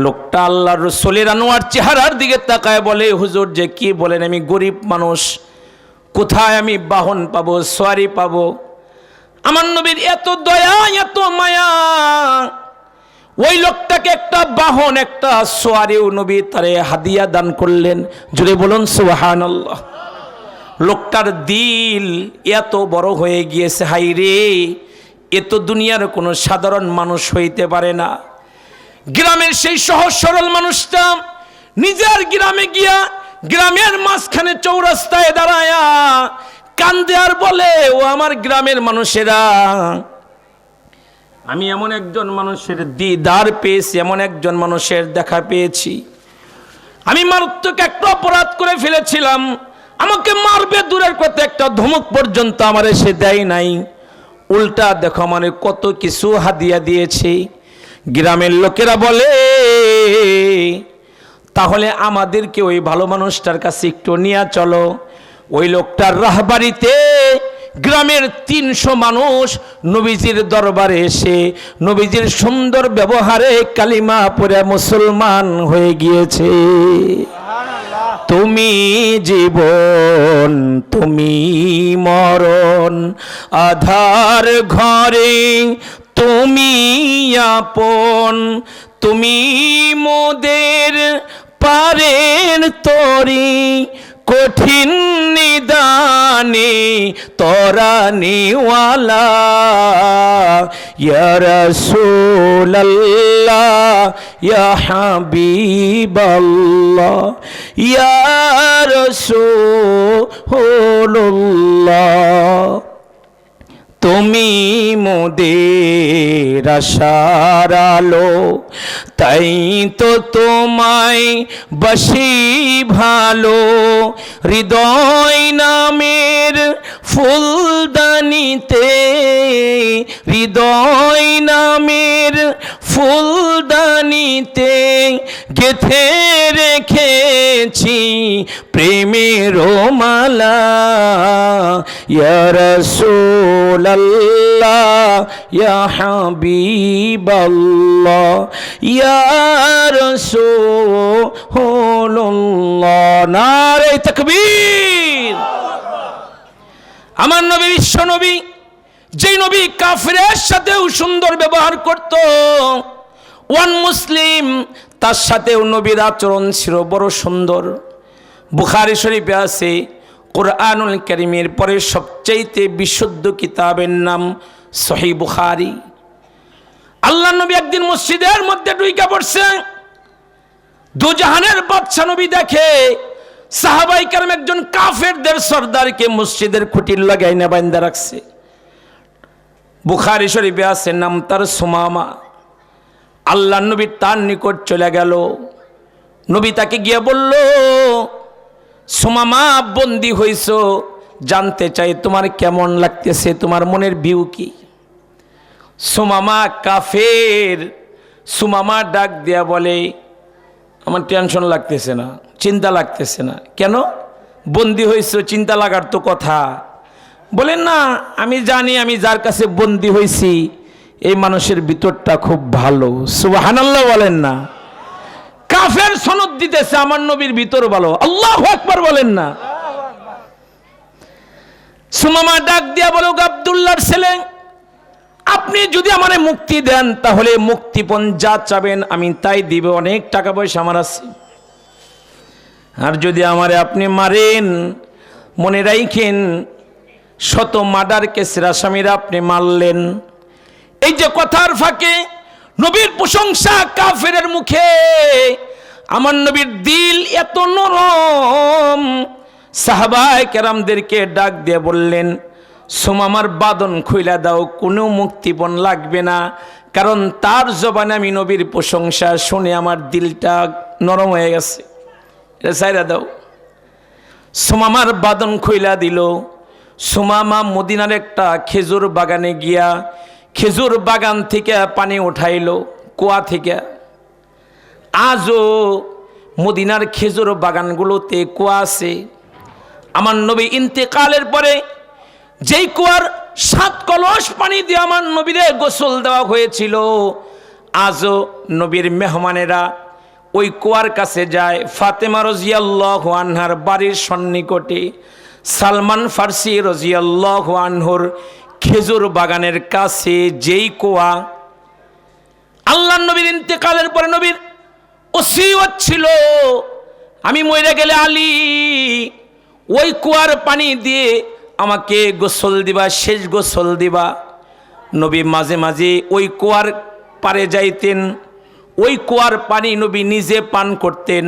লোকটা আল্লাহ রসুলের আনোয়ার চেহারার দিকে তাকায় বলে, হুজুর যে কি বলেন, আমি গরিব মানুষ, কোথায় আমি বাহন পাবো, সোয়ারি পাবো? আমার নবীর এত দয়া, এত মায়া, ওই লোকটাকে একটা বাহন, একটা সোয়ারিও নবী তারে হাদিয়া দান করলেন। জুড়ে বলুন সুবহানাল্লাহ। লোকটার দিল এত বড় হয়ে গিয়েছে, হাই রে, এ তো দুনিয়ার কোনো সাধারণ মানুষ হইতে পারে না। গ্রামের সেই সহজ সরল মানুষটা নিজের গ্রামে গিয়া গ্রামের মাঝখানে চৌরাস্তায় দাঁড়ায়া কান্দে আর বলে, ও আমার গ্রামের মানুষেরা, আমি এমন একজন মানুষের দিদার পেয়েছি, এমন একজন মানুষের দেখা পেয়েছি। আমি মারাত্মক একটা অপরাধ করে ফেলেছিলাম, আমাকে মারবে দূরের কথা, একটা ধমক পর্যন্ত আমার এসে দেয় নাই, উল্টা দেখো মানে কত কিছু হাদিয়া দিয়েছে। গ্রামের লোকেরা বলে, তাহলে আমাদেরকে ওই ভালো মানুষটার কাছে একটু নিয়ে চলো। ওই লোকটার রাহবাড়িতে গ্রামের 300 মানুষ নবীজির দরবারে এসে নবীজির সুন্দর ব্যবহারে কালিমা পড়ে মুসলমান হয়ে গিয়েছে। তুমি জীবন, তুমি মরণ, আধার ঘরে তুমি আপন, তুমি মোদের পারের তরি, কঠিন নিদানে তরানিওয়ালা, ইয়া রাসূলাল্লাহ, ইয়া হাবিবাল্লাহ, ইয়া রাসূলুল্লাহ। তুমি মোদের আশার আলো, তাই তো তোমায় বাসি ভালো, হৃদয় নামের ফুলদানিতে, হৃদয় নামের ফুলদানিতে গেথে রেখেছি প্রেমের মালা, ইয়া রাসূলাল্লাহ, ইয়া হাবিবাল্লাহ, ইয়া রাসূলুল্লাহ। নারে তাকবীর। আমার নবী বিশ্ব নবী, যে নবী কাফিরের সাথেও সুন্দর ব্যবহার করত, ওয়ান মুসলিম তার সাথেও নবীর আচরণ ছিল বড় সুন্দর। বুখারী শরীফে আছে, কুরআনুল কারীমের পরে সবচাইতে বিশুদ্ধ কিতাবের নাম সহিহ বুখারী। আল্লাহ নবী একদিন মসজিদের মধ্যে ঢুকে পড়ছে, দুজাহানের বাদশা নবী দেখে সাহাবাই কেরাম একজন কাফেরদের সর্দারকে মসজিদের খুঁটির লাগাই না বাঁধা রাখছে। বুখারী শরীফে আছে, নাম তার সুমামা। আল্লাহ নবী তার নিকট চলে গেল। নবী তাকে গিয়ে বলল, সুমামা বন্দী হইছ, জানতে চাই তোমার কেমন লাগতেছে, তোমার মনের ভিউ কি? সুমামা কাফের। সুমামা ডাক দিয়া বলে, আমার টেনশন লাগতেছে না, চিন্তা লাগতেছে না। কেন? বন্দী হইছ, চিন্তা লাগার তো কথা। বলেন না, আমি জানি আমি যার কাছে বন্দী হয়েছি এই মানুষের ভিতরটা খুব ভালো। সুবহানাল্লাহ বলেন না। কাফের সনদ দিতেছে আমার নবীর ভিতর ভালো। আল্লাহু আকবার বলেন না। সুমামা ডাক দিয়া বলো, আব্দুল্লাহর ছেলে, আপনি যদি আমারে মুক্তি দেন তাহলে মুক্তিপণ যা চাবেন আমি তাই দিব, অনেক টাকা পয়সা আমার আছে। আর যদি আমারে আপনি মারেন, মনে রাখেন শত মার্ডার কেসের আসামিরা আপনি মারলেন। এই যে কথার ফাঁকে নবীর প্রশংসা কাফেরের মুখে, আমার নবীর দিল এত নরম। সাহাবায়ে কেরামদেরকে ডাক দিয়ে বললেন, সুমামার বাদন খুইলা দাও, কোনো মুক্তিপণ লাগবে না, কারণ তার জবানে আমি নবীর প্রশংসা শুনে আমার দিলটা নরম হয়ে গেছে, এটা ছাইরা দাও। সুমামার বাদন খুইলা দিল। সুমামা মদিনার একটা খেজুর বাগানে গিয়া খেজুর বাগান থেকে পানি উঠাইল, কুয়া থেকে। আজও মদিনার খেজুর বাগানগুলোতে কুয়া আছে। আমার নবী ইন্তেকালের পরে যেই কুয়ার 7 কলস পানি দিয়ে আমার নবীরে গোসল দেওয়া হয়েছিল, আজও নবীর মেহমানেরা ওই কুয়ার কাছে যায়। ফাতেমা রাদিয়াল্লাহু আনহার বাড়ির সন্নিকটে সালমান ফার্সি রাদিয়াল্লাহু আনহুর খেজুর বাগানের কাছে যেই কুয়া, আল্লাহর নবীর ইন্তেকালের পরে নবীর ওসিয়ত ছিল, আমি মরে গেলে আলী ওই কুয়ার পানি দিয়ে আমাকে গোসল দিবা, শেষ গোসল দিবা। নবী মাঝে মাঝে ওই কুয়ার পারে যাইতেন, ওই কুয়ার পানি নবী নিজে পান করতেন।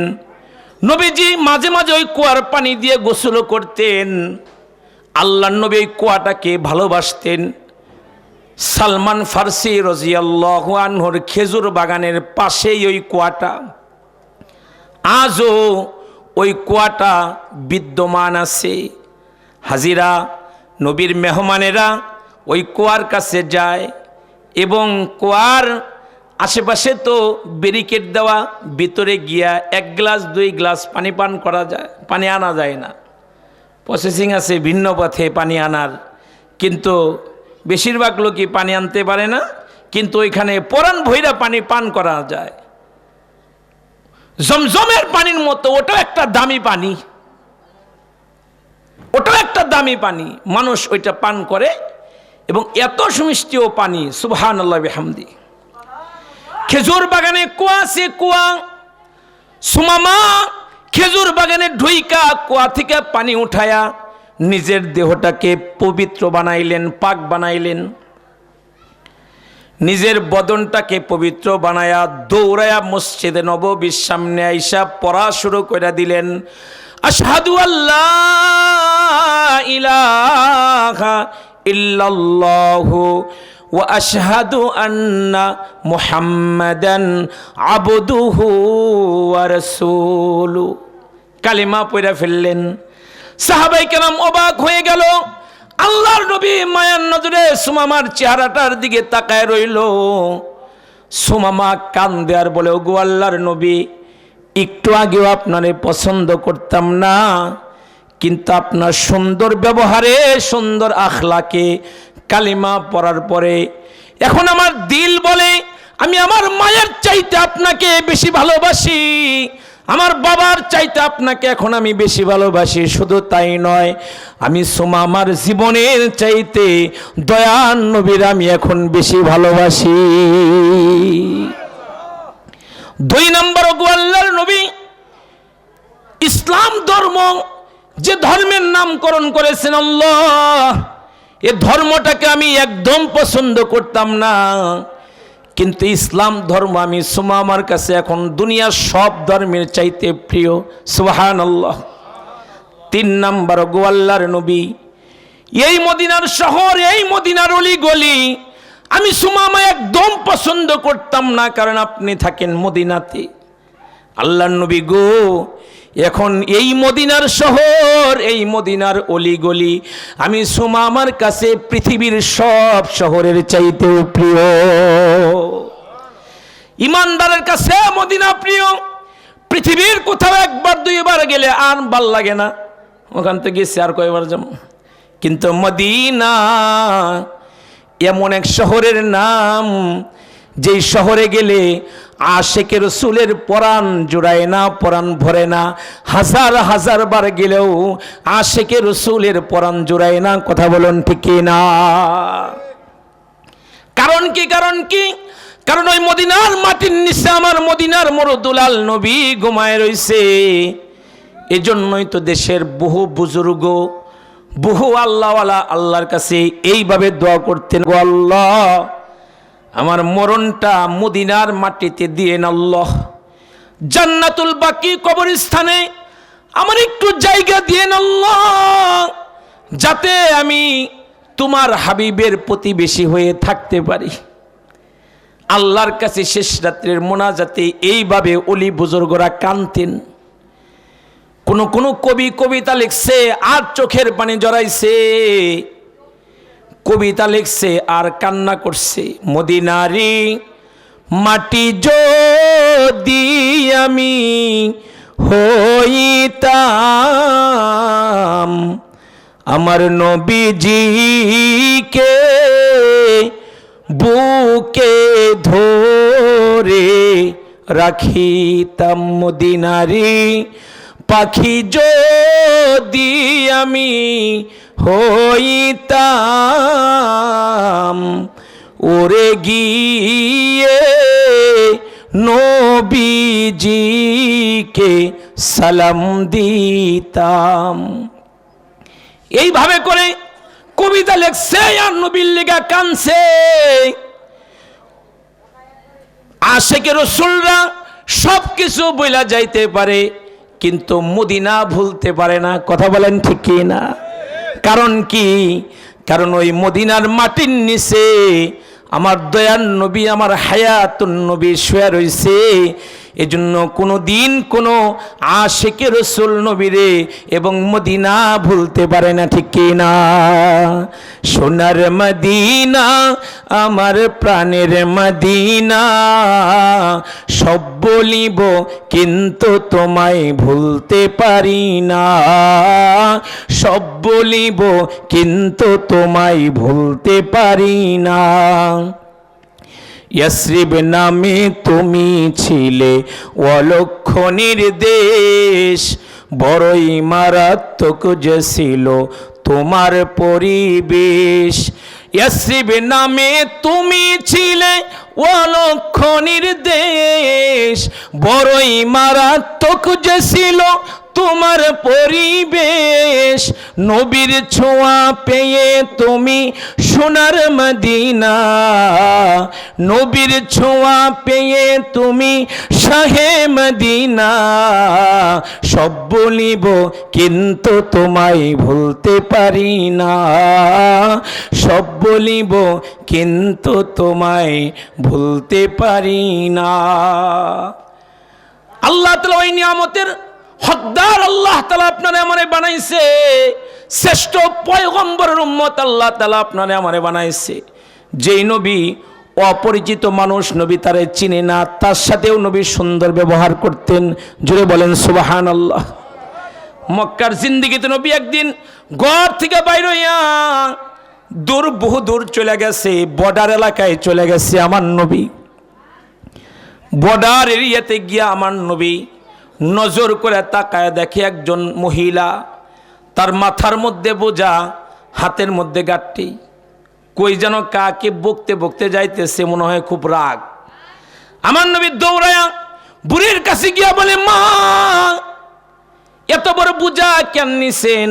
নবীজি মাঝে মাঝে ওই কুয়ার পানি দিয়ে গোসল করতেন। আল্লাহর নবী ওই কুয়াটাকে ভালোবাসতেন। সালমান ফার্সি রাদিয়াল্লাহু আনহুর খেজুর বাগানের পাশেই ওই কুয়াটা, আজও ওই কুয়াটা বিদ্যমান আছে। হাজিরা নবীর মেহমানেরা ওই কুয়ার কাছে যায় এবং কুয়ার আশেপাশে তো ব্যারিকেড দেওয়া, ভিতরে গিয়া 1 গ্লাস 2 গ্লাস পানি পান করা যায়, পানি আনা যায় না। প্রসেসিং আছে ভিন্ন পথে পানি আনার, কিন্তু বেশিরভাগ লোকই পানি আনতে পারে না। কিন্তু ওইখানে পরাণ ভৈরা পানি পান করা যায়। জমজমের পানির মতো ওটাও একটা দামি পানি, ওটাও একটা দামি পানি, মানুষ ওইটা পান করে এবং এত সুমিষ্টিও পানি, সুবহানাল্লাহ বিহামদি। খেজুর বাগানে কুয়া আছে, কুয়া। সুমামা খেজুর বাগানে ঢুইকা কুয়া থেকে পানি উঠায়া নিজের দেহটাকে পবিত্র বানাইলেন, পাক বানাইলেন। নিজের বদনটাকে পবিত্র বানায়া দৌড়ায়া মসজিদে নববীর সামনে আইসা পড়া শুরু করে দিলেন, আশহাদু আল্লাহ ইলাহা ইল্লাল্লাহু ওয়া আশহাদু আন্না মুহাম্মাদান আবদুহু ওয়া রাসূলুহু। কালিমা পড়া ফেললেন। সাহাবায়ে কেরাম অবাক হয়ে গেল। আল্লাহর নবী মায়ার নজরে সুমামার চেহারাটার দিকে তাকায় রইল। সুমামা কান্দে আর বলে, ওগো আল্লাহর নবী, একটু আগেও আপনারে পছন্দ করতাম না, কিন্তু আপনার সুন্দর ব্যবহারে, সুন্দর আখলাকে, কালিমা পড়ার পরে এখন আমার দিল বলে আমি আমার মায়ের চাইতে আপনাকে বেশি ভালোবাসি, আমার বাবার চাইতে আপনাকে এখন আমি বেশি ভালোবাসি। শুধু তাই নয়, আমি সুমামার জীবনের চাইতে দয়ার নবীর আমি এখন বেশি ভালোবাসি। 2 নম্বর, ওগো আল্লাহর নবী, ইসলাম ধর্ম যে ধর্মের নামকরণ করেছেন আল্লাহ, এ ধর্মটাকে আমি একদম পছন্দ করতাম না, কিন্তু ইসলাম ধর্ম আমি সুমামার কাছে এখন দুনিয়ার সব ধর্মের চাইতে প্রিয়। সুবহানাল্লাহ। 3 নম্বর, ওগো আল্লাহর নবী, এই মদিনার শহর, এই মদিনার অলি গলি আমি সুমামা একদম পছন্দ করতাম না, কারণ আপনি থাকেন মদিনাতে। আল্লাহর নবী গো, এখন এই মদিনার শহর, এই মদিনার অলি গলি আমি সুমামার কাছে পৃথিবীর সব শহরের চাইতেও প্রিয়। ইমানদারের কাছে মদিনা প্রিয়। পৃথিবীর কোথাও 1বার 2বার গেলে আর ভাল লাগে না, ওখান থেকে গেছে আর কয়বার যাব। কিন্তু মদিনা এমন এক শহরের নাম, যেই শহরে গেলে আশিকে রাসূলের পরাণ জুড়ায় না, পরাণ ভরে না। 1000 বার গেলেও আশিকে রাসূলের পরাণ জুড়ায় না। কথা বলুন ঠিক না? কারণ কি? কারণ কি? কারণ ওই মদিনার মাটির নিচে আমার মদিনার মরদুলাল নবী ঘুমায় রইছে। এজন্যই তো দেশের বহু বুজুর্গ, বহু আল্লাহওয়ালা আল্লাহর কাছে এইভাবে দোয়া করতেন, গো আল্লাহ, আমার মরণটা মদিনার মাটিতে দিয়েন আল্লাহ, জান্নাতুল বাকি কবরস্থানে আমার একটু জায়গা দিয়েন আল্লাহ, যাতে আমি তোমার হাবিবের প্রতিবেশী হয়ে থাকতে পারি। আল্লাহর কাছে শেষ রাত্রের মোনাজাতে এইভাবে ওলি বুজুর্গরা কাঁদতেন। কোন কবি কবিতা লিখছে আর চোখের পানি জড়াইছে, কবিতা লিখছে আর কান্না করছে। মদিনারি মাটি যদি আমি হইতাম, আমার নবীজিকে বুকে ধরে রাখিতাম। মদিনারি পাখি যদি আমি হইতাম, ওরে গিয়ে নবীজিকে সালাম দিতাম। এইভাবে করে কবিতা লেখছে আর নবীর লেখা কানছে। আশিকে রাসূলরা সবকিছু বইলা যাইতে পারে, কিন্তু মদিনা ভুলতে পারে না। কথা বলেন ঠিক কি না? কারণ কি? কারণ ওই মদিনার মাটির নিচে আমার দয়ার নবী, আমার হায়াতুন নবী শুয়ে রইছে। এজন্য কোনো দিন কোনো আশিকে রাসূল নবীরে এবং মদিনা ভুলতে পারে না, ঠিক কি না? সোনার মদিনা আমার প্রাণের মদিনা, সব বলিব কিন্তু তোমায় ভুলতে পারি না, সব বলিব কিন্তু তোমায় ভুলতে পারি না। ইয়াসরিব নামে তুমি ছিলে অলক্ষণীর দেশ, বড়ই মারাত্মক যে ছিল তোমার পরিবেশ। ইয়াসরিব নামে তুমি ছিলে অলক্ষণীর দেশ, বড়ই মারাত্মক যে ছিল তোমার পরিবেশ। নবীর ছোঁয়া পেয়ে তুমি সোনার মদিনা, নবীর ছোঁয়া পেয়ে তুমি শাহে মদিনা, সব বলিব কিন্তু তোমায় ভুলতে পারি না, সব বলিব কিন্তু তোমায় ভুলতে পারি না। আল্লাহ তাআলা ওই নিয়ামতের হকদার আল্লাহ তাআলা আপনারে আমারে বানাইছে। শ্রেষ্ঠ পয়গম্বরের উম্মত আল্লাহ তাআলা আপনারে আমারে বানাইছে। যেই নবী অপরিচিত মানুষ, নবী তারে চিনে না, তার সাথেও নবী সুন্দর ব্যবহার করতেন। জোরে বলেন সুবহানাল্লাহ। মক্কার জিন্দেগিতে নবী একদিন ঘর থেকে বাইর হইয়া দূর, বহু দূর চলে গেছে, বর্ডার এলাকায় চলে গেছে আমার নবী। বর্ডার এরিয়াতে গিয়া আমার নবী নজর করে তাকায় দেখে একজন মহিলা, তার মাথার মধ্যে বোঝা, হাতের মধ্যে গাঁটটি, কই যেন কাকে বকতে বকতে যাইতেছে, মনে হয় খুব রাগ। আমার নবী দৌড়ায়া বুড়ির কাছে গিয়া বলে, মা এত বড় বোঝা কেন নিছেন?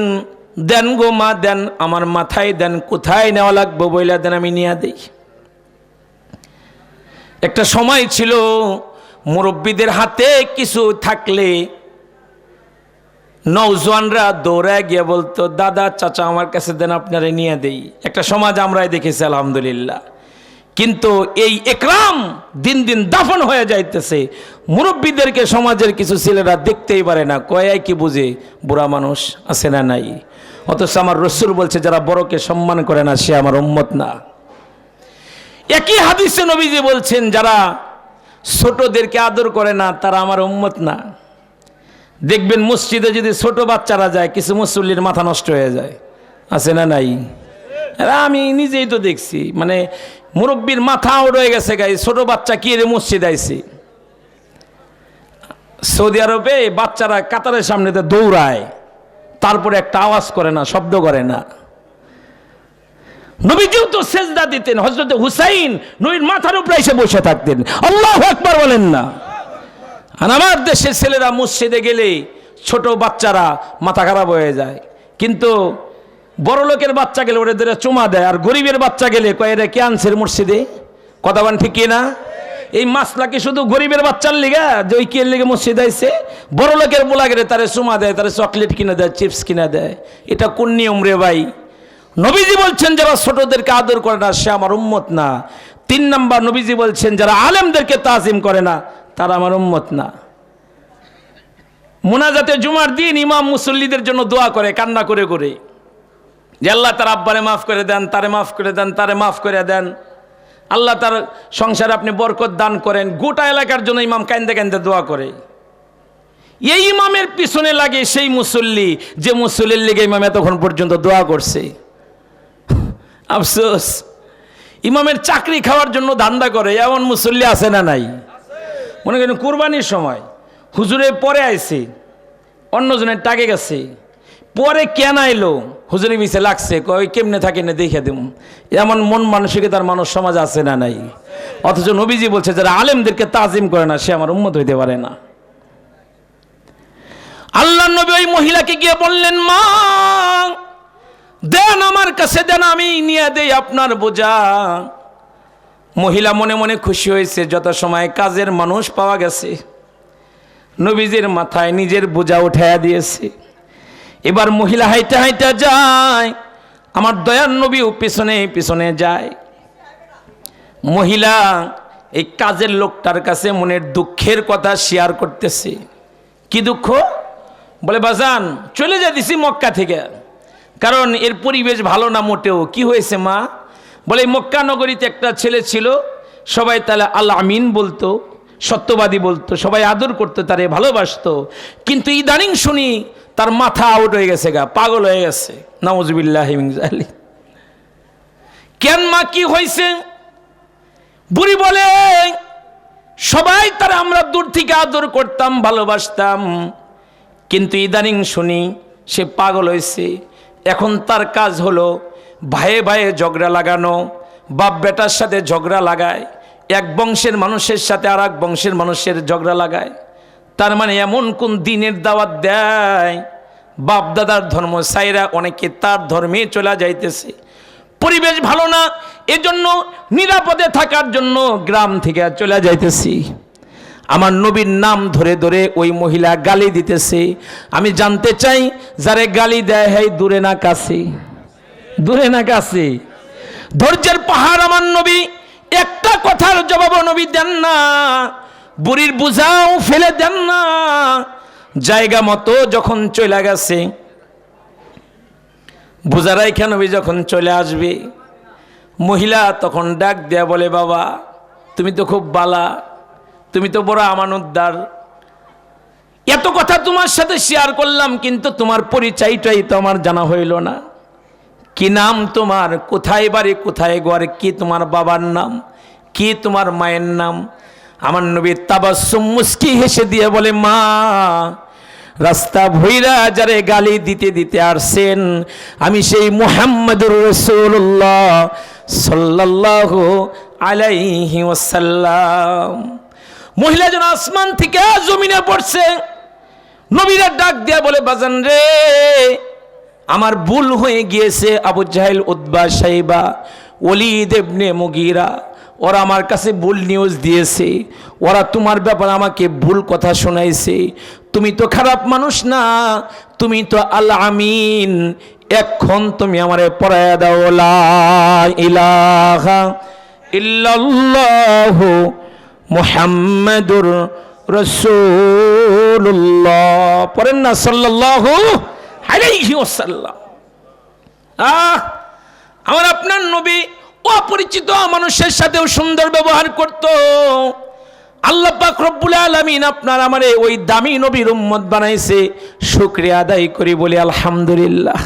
দেন গো মা, দেন, আমার মাথায় দেন, কোথায় নেওয়া লাগবে বইলা দেন, আমি নিয়ে দেই। একটা সময় ছিল মুরব্বীদের হাতে কিছু থাকলে নওজওয়ানরা দৌড়ায় গিয়ে বলতো, দাদা চাচা আমার কাছে দেন, আপনারা নিয়ে দেই। একটা সমাজ আমরাই দেখেছি আলহামদুলিল্লাহ। কিন্তু এই একরাম দিন দিন দাফন হয়ে যাইতেছে। মুরব্বীদেরকে সমাজের কিছু ছেলেরা দেখতেই পারে না, কয় কি বুঝে, বুড়া মানুষ আছে না নাই। অথচ আমার রাসূল বলছে, যারা বড়কে সম্মান করে না সে আমার উম্মত না। একই হাদিসে নবীজি বলছেন, যারা ছোটদেরকে আদর করে না তারা আমার উম্মত না। দেখবেন মসজিদে যদি ছোট বাচ্চারা যায়, কিছু মুসল্লির মাথা নষ্ট হয়ে যায়, আছে না নাই? আমি নিজেই তো দেখছি, মানে মুরব্বীর মাথাও রয়ে গেছে গাই, ছোট বাচ্চা কি রে মসজিদ আইছে। সৌদি আরবে বাচ্চারা কাতারের সামনেতে দৌড়ায়, তারপরে একটা আওয়াজ করে না, শব্দ করে না। নবীজিও তো সেজদা দিতেন। হযরত হুসাইন নবীর মাথার উপরে এসে বসে থাকতেন। আল্লাহু আকবার বলেন না। আর আমার দেশের ছেলেরা মসজিদে গেলে ছোট বাচ্চারা মাথা খারাপ হয়ে যায়, কিন্তু বড় লোকের বাচ্চা গেলে ওরা ধরে চুমা দেয়, আর গরিবের বাচ্চা গেলে কয় এরা কে আনছে মসজিদে। কথা বলেন ঠিক কিনা? এই মাসলা কি শুধু গরিবের বাচ্চার লিগা যে ওই কে লিগে মসজিদ আইছে? বড় লোকের বলা গেলে তারে চুমা দেয়, তারে চকলেট কিনে দেয়, চিপস কিনে দেয়। এটা কোন নিয়ম রে ভাই? নবীজি বলছেন, যারা ছোটদেরকে আদর করে না সে আমার উম্মত না। 3 নাম্বার নবীজি বলছেন, যারা আলেমদেরকে তাজিম করে না তারা আমার উম্মত না। মুনাজাতে জুমার দিন ইমাম মুসল্লিদের জন্য দোয়া করে, কান্না করে করে, যে আল্লাহ তার আব্বারে মাফ করে দেন, তারে মাফ করে দেন, তারে মাফ করে দেন, আল্লাহ তার সংসারে আপনি বরকত দান করেন। গোটা এলাকার জন্য ইমাম কান্দে কান্দে দোয়া করে। এই ইমামের পিছনে লাগে সেই মুসল্লি যে মুসল্লির লেগে ইমাম এতক্ষণ পর্যন্ত দোয়া করছে। আফসোস, ইমামের চাকরি খাওয়ার জন্য ধান্দা করে এমন মুসল্লি আছে না নাই? মনে করেন কুরবানির সময় হুজুরে পরে আইছে, অন্যজনের টাকে গেছে, পরে কেন আইলো হুজুরি মিছে লাগছে, কই কেমনে থাকে না দেখে দেব। এমন মন মানসিকতার মানুষ সমাজ আছে না নাই? অথচ নবীজি বলছে যারা আলেমদেরকে তাজিম করে না সে আমার উম্মত হইতে পারে না। আল্লাহ নবী ওই মহিলাকে গিয়ে বললেন, মা দেন আমার কাছে, দেন আমি নিয়ে দেই আপনার বোঝা। মহিলা মনে মনে খুশি হয়েছে, যত সময় কাজের মানুষ পাওয়া গেছে, নবীজির মাথায় নিজের বোঝা উঠাইয়া দিয়েছে। এবার মহিলা হাইটা হাইটা যায়, আমার দয়ার নবীও পিছনে পিছনে যায়। মহিলা এই কাজের লোকটার কাছে মনের দুঃখের কথা শেয়ার করতেছে। কি দুঃখ? বলে বাজান চলে যাইতেছি মক্কা থেকে, কারণ এর পরিবেশ ভালো না মোটেও। কি হয়েছে মা? বলে মক্কা নগরীতে একটা ছেলে ছিল, সবাই তাহলে আল আমিন বলতো, সত্যবাদী বলতো, সবাই আদর করতো, তারে ভালোবাসতো। কিন্তু ইদানিং শুনি তার মাথা আউট হয়ে গেছে, গা পাগল হয়ে গেছে। নাউজুবিল্লাহি মিন যালিক। কেন মা, কি হয়েছে? বুড়ি বলে সবাই তারা আমরা দূর থেকে আদর করতাম, ভালোবাসতাম, কিন্তু ইদানিং শুনি সে পাগল হয়েছে। এখন তার কাজ হলো ভাইয়ে ভাইয়ে ঝগড়া লাগানো, বাপ বেটার সাথে ঝগড়া লাগায়, এক বংশের মানুষের সাথে আর এক বংশের মানুষের ঝগড়া লাগায়। তার মানে এমন কোন দিনের দাওয়াত দেয়, বাপ দাদার ধর্ম সাইরা অনেকে তার ধর্মে চলে যাইতেছে। পরিবেশ ভালো না, এজন্য নিরাপদে থাকার জন্য গ্রাম থেকে চলে যাইতেছি। আমার নবীর নাম ধরে ধরে ওই মহিলা গালি দিতেছে। আমি জানতে চাই যারে গালি দেয় হয় দূরে না কাছে? দূরে না কাছে? ধৈর্যের পাহাড় আমার নবী, একটা কথার জবাবও নবী দেন না, বুড়ির বুঝাও ফেলে দেন না। জায়গা মতো যখন চলে গেছে, বুঝারাই কেন নবী যখন চলে আসবে, মহিলা তখন ডাক দেয়া বলে, বাবা তুমি তো খুব বালা, তুমি তো বড় আমানতদার, এত কথা তোমার সাথে শেয়ার করলাম, কিন্তু তোমার পরিচয়টাই তো আমার জানা হইল না। কি নাম তোমার? কোথায় বাড়ি, কোথায় ঘর? কি তোমার বাবার নাম? কি তোমার মায়ের নাম? আমার নবী তাবাসসুম মুস্কি হেসে দিয়ে বলে, মা রাস্তা ভৈরা যারে গালি দিতে দিতে আসছেন, আমি সেই মুহাম্মদুর রাসূলুল্লাহ সাল্লাল্লাহু আলাইহি ওয়াসাল্লাম। মহিলা যেন আসমান থেকে জমিনে পড়ছে। নবীরা ডাক দিয়া বলে, বাজান রে আমার ভুল হয়ে গিয়েছে। আবু জাহেল, উতবা, শাইবা, ওলীদ ইবনে মুগীরা ওরা আমার কাছে ভুল নিউজ দিয়েছে, ওরা তোমার ব্যাপারে আমাকে ভুল কথা শোনাইছে। তুমি তো খারাপ মানুষ না, তুমি তো আল আমিন। এখন তুমি আমারে পড়ায়া দাও লা ইলাহা ইল্লাল্লাহু মুহাম্মাদুর রাসূলুল্লাহ। পড়েন না সাল্লাল্লাহু আলাইহি ওয়াসাল্লাম। আমার আপনার নবী অপরিচিত মানুষের সাথেও সুন্দর ব্যবহার করত। আল্লাহ পাক রব্বুল আলামিন আপনার আমারে ওই দামি নবীর উম্মত বানাইছে, শুকরিয়া আদায় করি বলি আলহামদুলিল্লাহ।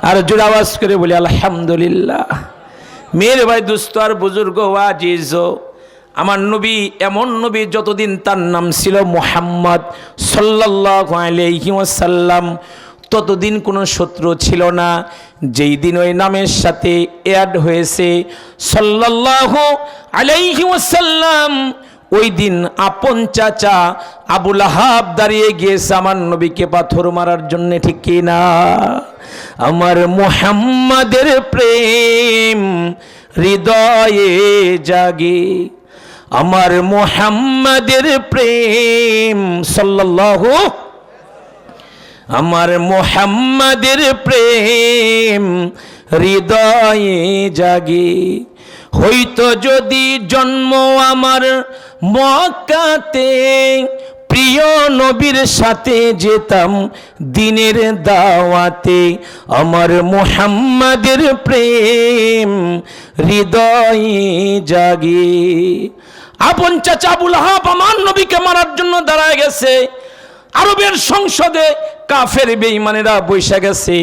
আর জোরে আওয়াজ করে বলি আলহামদুলিল্লাহ। মেয়ের ভাই, দুস্থ আর বুজুর্গ আজিজ, আমার নবী এমন নবী, যতদিন তার নাম ছিল মুহাম্মদ সাল্লাল্লাহু আলাইহি ওয়াসাল্লাম, ততদিন কোনো শত্রু ছিল না। যেই দিন ওই নামের সাথে অ্যাড হয়েছে সাল্লাল্লাহু আলাইহি ওয়াসাল্লাম, ওই দিন আপন চাচা আবু লাহাব দাঁড়িয়ে গিয়েছে আমার নবীকে পাথর মারার জন্য, ঠিক কি না? আমার মুহাম্মাদের প্রেম হৃদয়ে জাগে, আমার মুহাম্মাদের প্রেম সাল্লাল্লাহু, আমার মুহাম্মাদের প্রেম হৃদয়ে জাগে। হইতো যদি জন্ম আমার মক্কাতে, প্রিয় নবীর সাথে যেতাম দিনের দাওয়াতে, আমার মুহাম্মাদের প্রেম হৃদয়ে জাগে। আপন চাচা আবু লাহাব আমার নবীকে মারার জন্য দাঁড়ায় গেছে। আরবের সংসদে কাফের বেঈমানেরা বৈশা গেছে,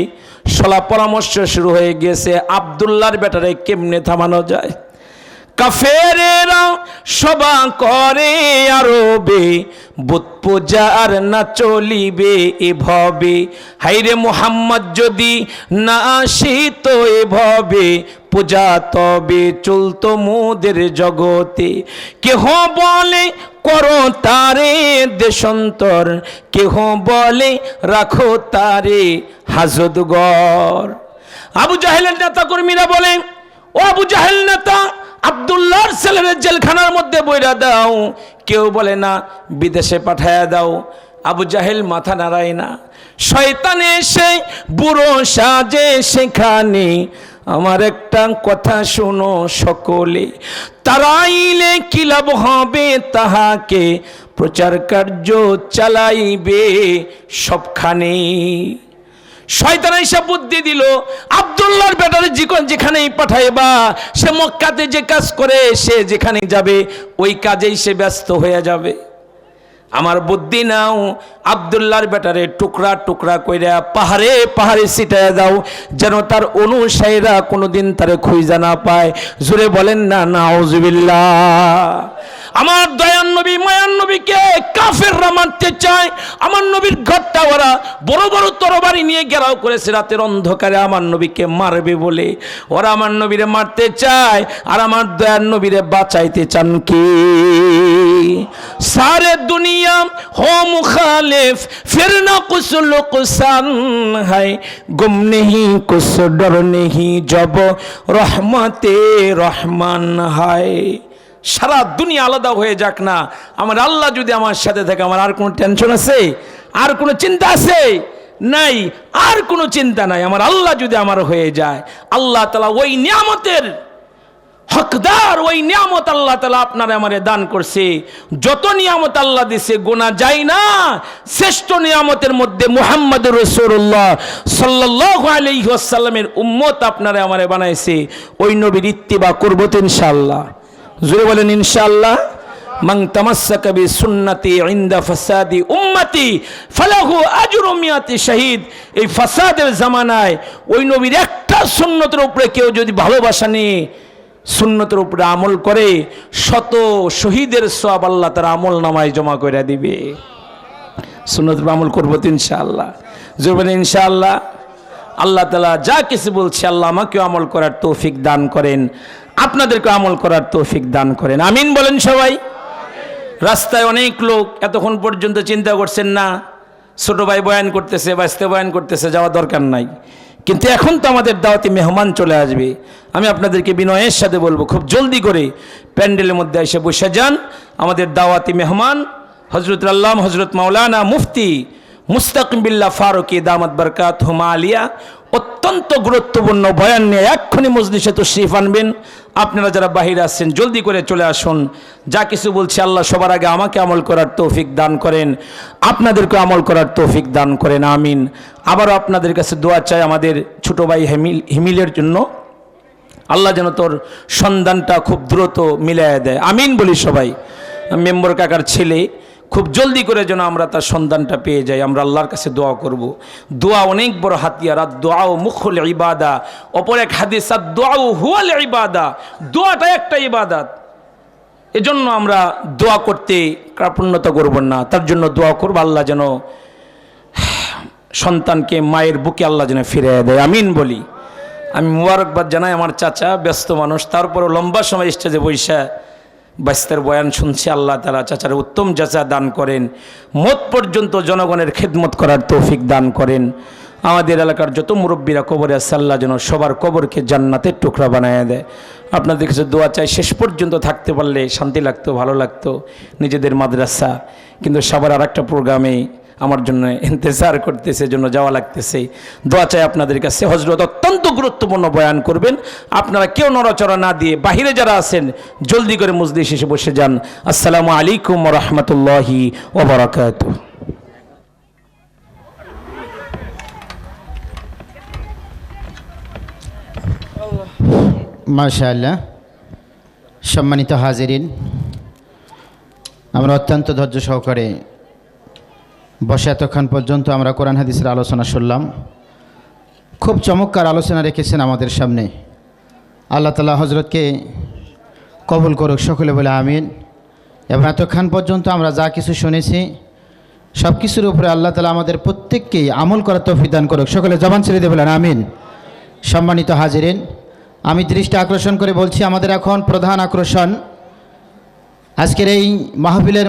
সলা পরামর্শ শুরু হয়ে গেছে, আব্দুল্লাহর বেটারে কেমনে থামানো যায়। কাফেরেরা সভা করে আরবে, বুত পূজার না চলিবে এভাবে। হাইরে মুহাম্মদ যদি না আসিত এভাবে, পূজা তবে চলতো মোদের জগতে। কেহ বলে করো তারে দেশান্তর, কেহ বলে রাখো তারে হাজতগর। আবু জাহেলের নেতা কর্মীরা বলে, ও আবু জাহেল নেতা, আব্দুল্লাহর ছেলের জেলখানার মধ্যে বইরা দাও। কেউ বলে না, বিদেশে পাঠায়া দাও। আবু জাহেল মাথা নাড়ায় না। শয়তান এসে বুড়ো সাজে সেখানে, আমার একটা কথা শোনো সকলে, তারাইলে কি লাভ হবে তাহাকে, প্রচার কার্য চালাইবে সবখানে। শয়তান এসে বুদ্ধি দিল, আব্দুল্লাহর বেটারে যেখানেই পাঠাইবা, সে মক্কাতে যে কাজ করে, সে যেখানে যাবে ওই কাজেই সে ব্যস্ত হয়ে যাবে। আমার বুদ্ধি নাও, আব্দুল্লাহর বেটারে টুকরা টুকরা কইরা পাহাড়ে পাহাড়ে ছিটাইয়া দাও, যেন তার অনুসারীরা কোনোদিন তারে খুঁজা না পায়। জোরে বলেন না নাউজুবিল্লাহ। আমার দয়ান নবী মায়ান নবীকে কাফেররা মারতে চায়। আমার নবীর ঘরটা ওরা বড় বড় তরবারি নিয়ে ঘেরাও করেছে রাতের অন্ধকারে আমার নবীকে মারবে বলে। ওরা আমার নবীরে মারতে চায়, আর আমার দয়ান নবীরে বাঁচাইতে চান কি? सारे दुनिया हो मुखालिफ, फिर ना कुछ नुकसान है, गुम नहीं कुछ डर नहीं, जब रहमते रहमान है। সারা দুনিয়া আলাদা হয়ে যাক না, আমার আল্লাহ যদি আমার সাথে থাকে, আমার আর কোনো টেনশন আছে? আর কোনো চিন্তা আছে? নাই, আর কোনো চিন্তা নাই। আমার আল্লাহ যদি আমার হয়ে যায়, আল্লাহ তাআলা ওই নিয়ামতের হকদার, ওই নিয়ামত আল্লাহ তাআলা আপনারে আমারে দান করছে। যত নিয়ামত আল্লাহ দিছে গোনা যায় না। শ্রেষ্ঠ নিয়ামতের মধ্যে মুহাম্মদুর রাসূলুল্লাহ সাল্লাল্লাহু আলাইহি ওয়াসাল্লামের উম্মত আপনারে আমারে বানাইছে। ওই নবীর ইত্তিবা করব তো ইনশাআল্লাহ। জোরে বলেন ইনশাআল্লাহ। মান তামাসসাকা বিসুন্নতি ইনদা ফাসাদি উম্মতি ফালাহু আজরু মিয়াতি শাহীদ। এই ফাসাদের জামানায় ওই নবীর একটা সুন্নতের উপরে কেউ যদি ভালোবাসা নিয়ে সুন্নতের উপরে আমল করে, শত শহীদের সওয়াব আল্লাহ তার আমল নামায় জমা করে দিবে। সুন্নতের উপর আমল করবো তো ইনশাআল্লাহ। জোরে বলেন ইনশাআল্লাহ। আল্লাহ তাআলা যা কিছু বলছে, আল্লাহ আমাকেও আমল করার তৌফিক দান করেন, আপনাদেরকে আমল করার তৌফিক দান করেন। আমিন বলেন সবাই। রাস্তায় অনেক লোক এতক্ষণ পর্যন্ত চিন্তা করছেন না, ছোট ভাই বয়ান করতেছে, বাস্তে বয়ান করতেছে, যাওয়া দরকার নাই। কিন্তু এখন তো আমাদের দাওয়াতি মেহমান চলে আসবে। আমি আপনাদেরকে বিনয়ের সাথে বলবো, খুব জলদি করে প্যান্ডেলের মধ্যে এসে বসে যান। আমাদের দাওয়াতি মেহমান হজরত আল্লামা হজরত মাওলানা মুফতি মুস্তাকিম বিল্লাহ ফারুকী দামাত বারকাতুহুম আলিয়া অত্যন্ত গুরুত্বপূর্ণ বয়ান নিয়ে এক্ষুনি মজলিসে তাশরীফ আনবেন। আপনারা যারা বাহিরে আসছেন জলদি করে চলে আসুন। যা কিছু বলছি আল্লাহ সবার আগে আমাকে আমল করার তৌফিক দান করেন, আপনাদেরকে আমল করার তৌফিক দান করেন। আমিন। আবারও আপনাদের কাছে দোয়া চাই আমাদের ছোট ভাই হিমিলের জন্য, আল্লাহ যেন তোর সন্ধানটা খুব দ্রুত মিলাইয়া দেয়। আমিন বলি সবাই। মেম্বার কাকার ছেলে, খুব জলদি করে যেন আমরা তার সন্ধানটা পেয়ে যাই। আমরা আল্লাহর কাছে দোয়া করব। দোয়া অনেক বড় হাতিয়ার। আর দোয়াও মুখুল ইবাদা। অপর এক হাদিস, আর দোয়াও হুয়াল ইবাদা। দোয়াটা একটা ইবাদত। এজন্য আমরা দোয়া করতে কার্পণ্যতা করব না, তার জন্য দোয়া করব আল্লাহ যেন সন্তানকে মায়ের বুকে আল্লাহ যেন ফিরিয়ে দেয়। আমিন বলি। আমি মুবারকবাদ জানাই আমার চাচা, ব্যস্ত মানুষ, তারপরও লম্বা সময় স্টেজে বৈশা বাস্তের বয়ান শুনছি। আল্লাহ তাআলা চাচার উত্তম জাযা দান করেন, মত পর্যন্ত জনগণের খেদমত করার তৌফিক দান করেন। আমাদের এলাকার যত মুরব্বীরা কবরে আছে, আল্লাহ যেন সবার কবরকে জান্নাতের টুকরা বানায় দেয়। আপনাদের কাছে দোয়া চাই, শেষ পর্যন্ত থাকতে পারলে শান্তি লাগতো, ভালো লাগতো। নিজেদের মাদ্রাসা, কিন্তু সবার আর একটা প্রোগ্রামে আমার জন্য ইন্তজার করতেছে, জন্য যাওয়া লাগতেছে। দোয়া চাই আপনাদের কাছে। হযরত অত্যন্ত গুরুত্বপূর্ণ বয়ান করবেন। আপনারা কেউ নড়াচড়া না দিয়ে বাহিরে যারা আছেন জলদি করে মজলিস এসে বসে যান। আসসালামু আলাইকুম ওয়া রাহমাতুল্লাহি ওয়া বারাকাতুহু। মাশাআল্লাহ। সম্মানিত হাজিরিন, আমরা অত্যন্ত ধৈর্য সহকারে বসে এতক্ষণ পর্যন্ত আমরা কোরআন হাদিসের আলোচনা শুনলাম। খুব চমৎকার আলোচনা রেখেছেন আমাদের সামনে। আল্লাহ তাআলা হযরতকে কবুল করুক, সকলে বলে আমিন। এবং এতক্ষণ পর্যন্ত আমরা যা কিছু শুনেছি সব কিছুর উপরে আল্লাহ তাআলা আমাদের প্রত্যেককেই আমল করার তৌফিক দান করুক, সকলে জবান ছেড়ে দিয়ে বলেন আমিন। সম্মানিত হাজিরিন, আমি দৃষ্টি আকর্ষণ করে বলছি, আমাদের এখন প্রধান আকর্ষণ আজকের এই মাহফিলের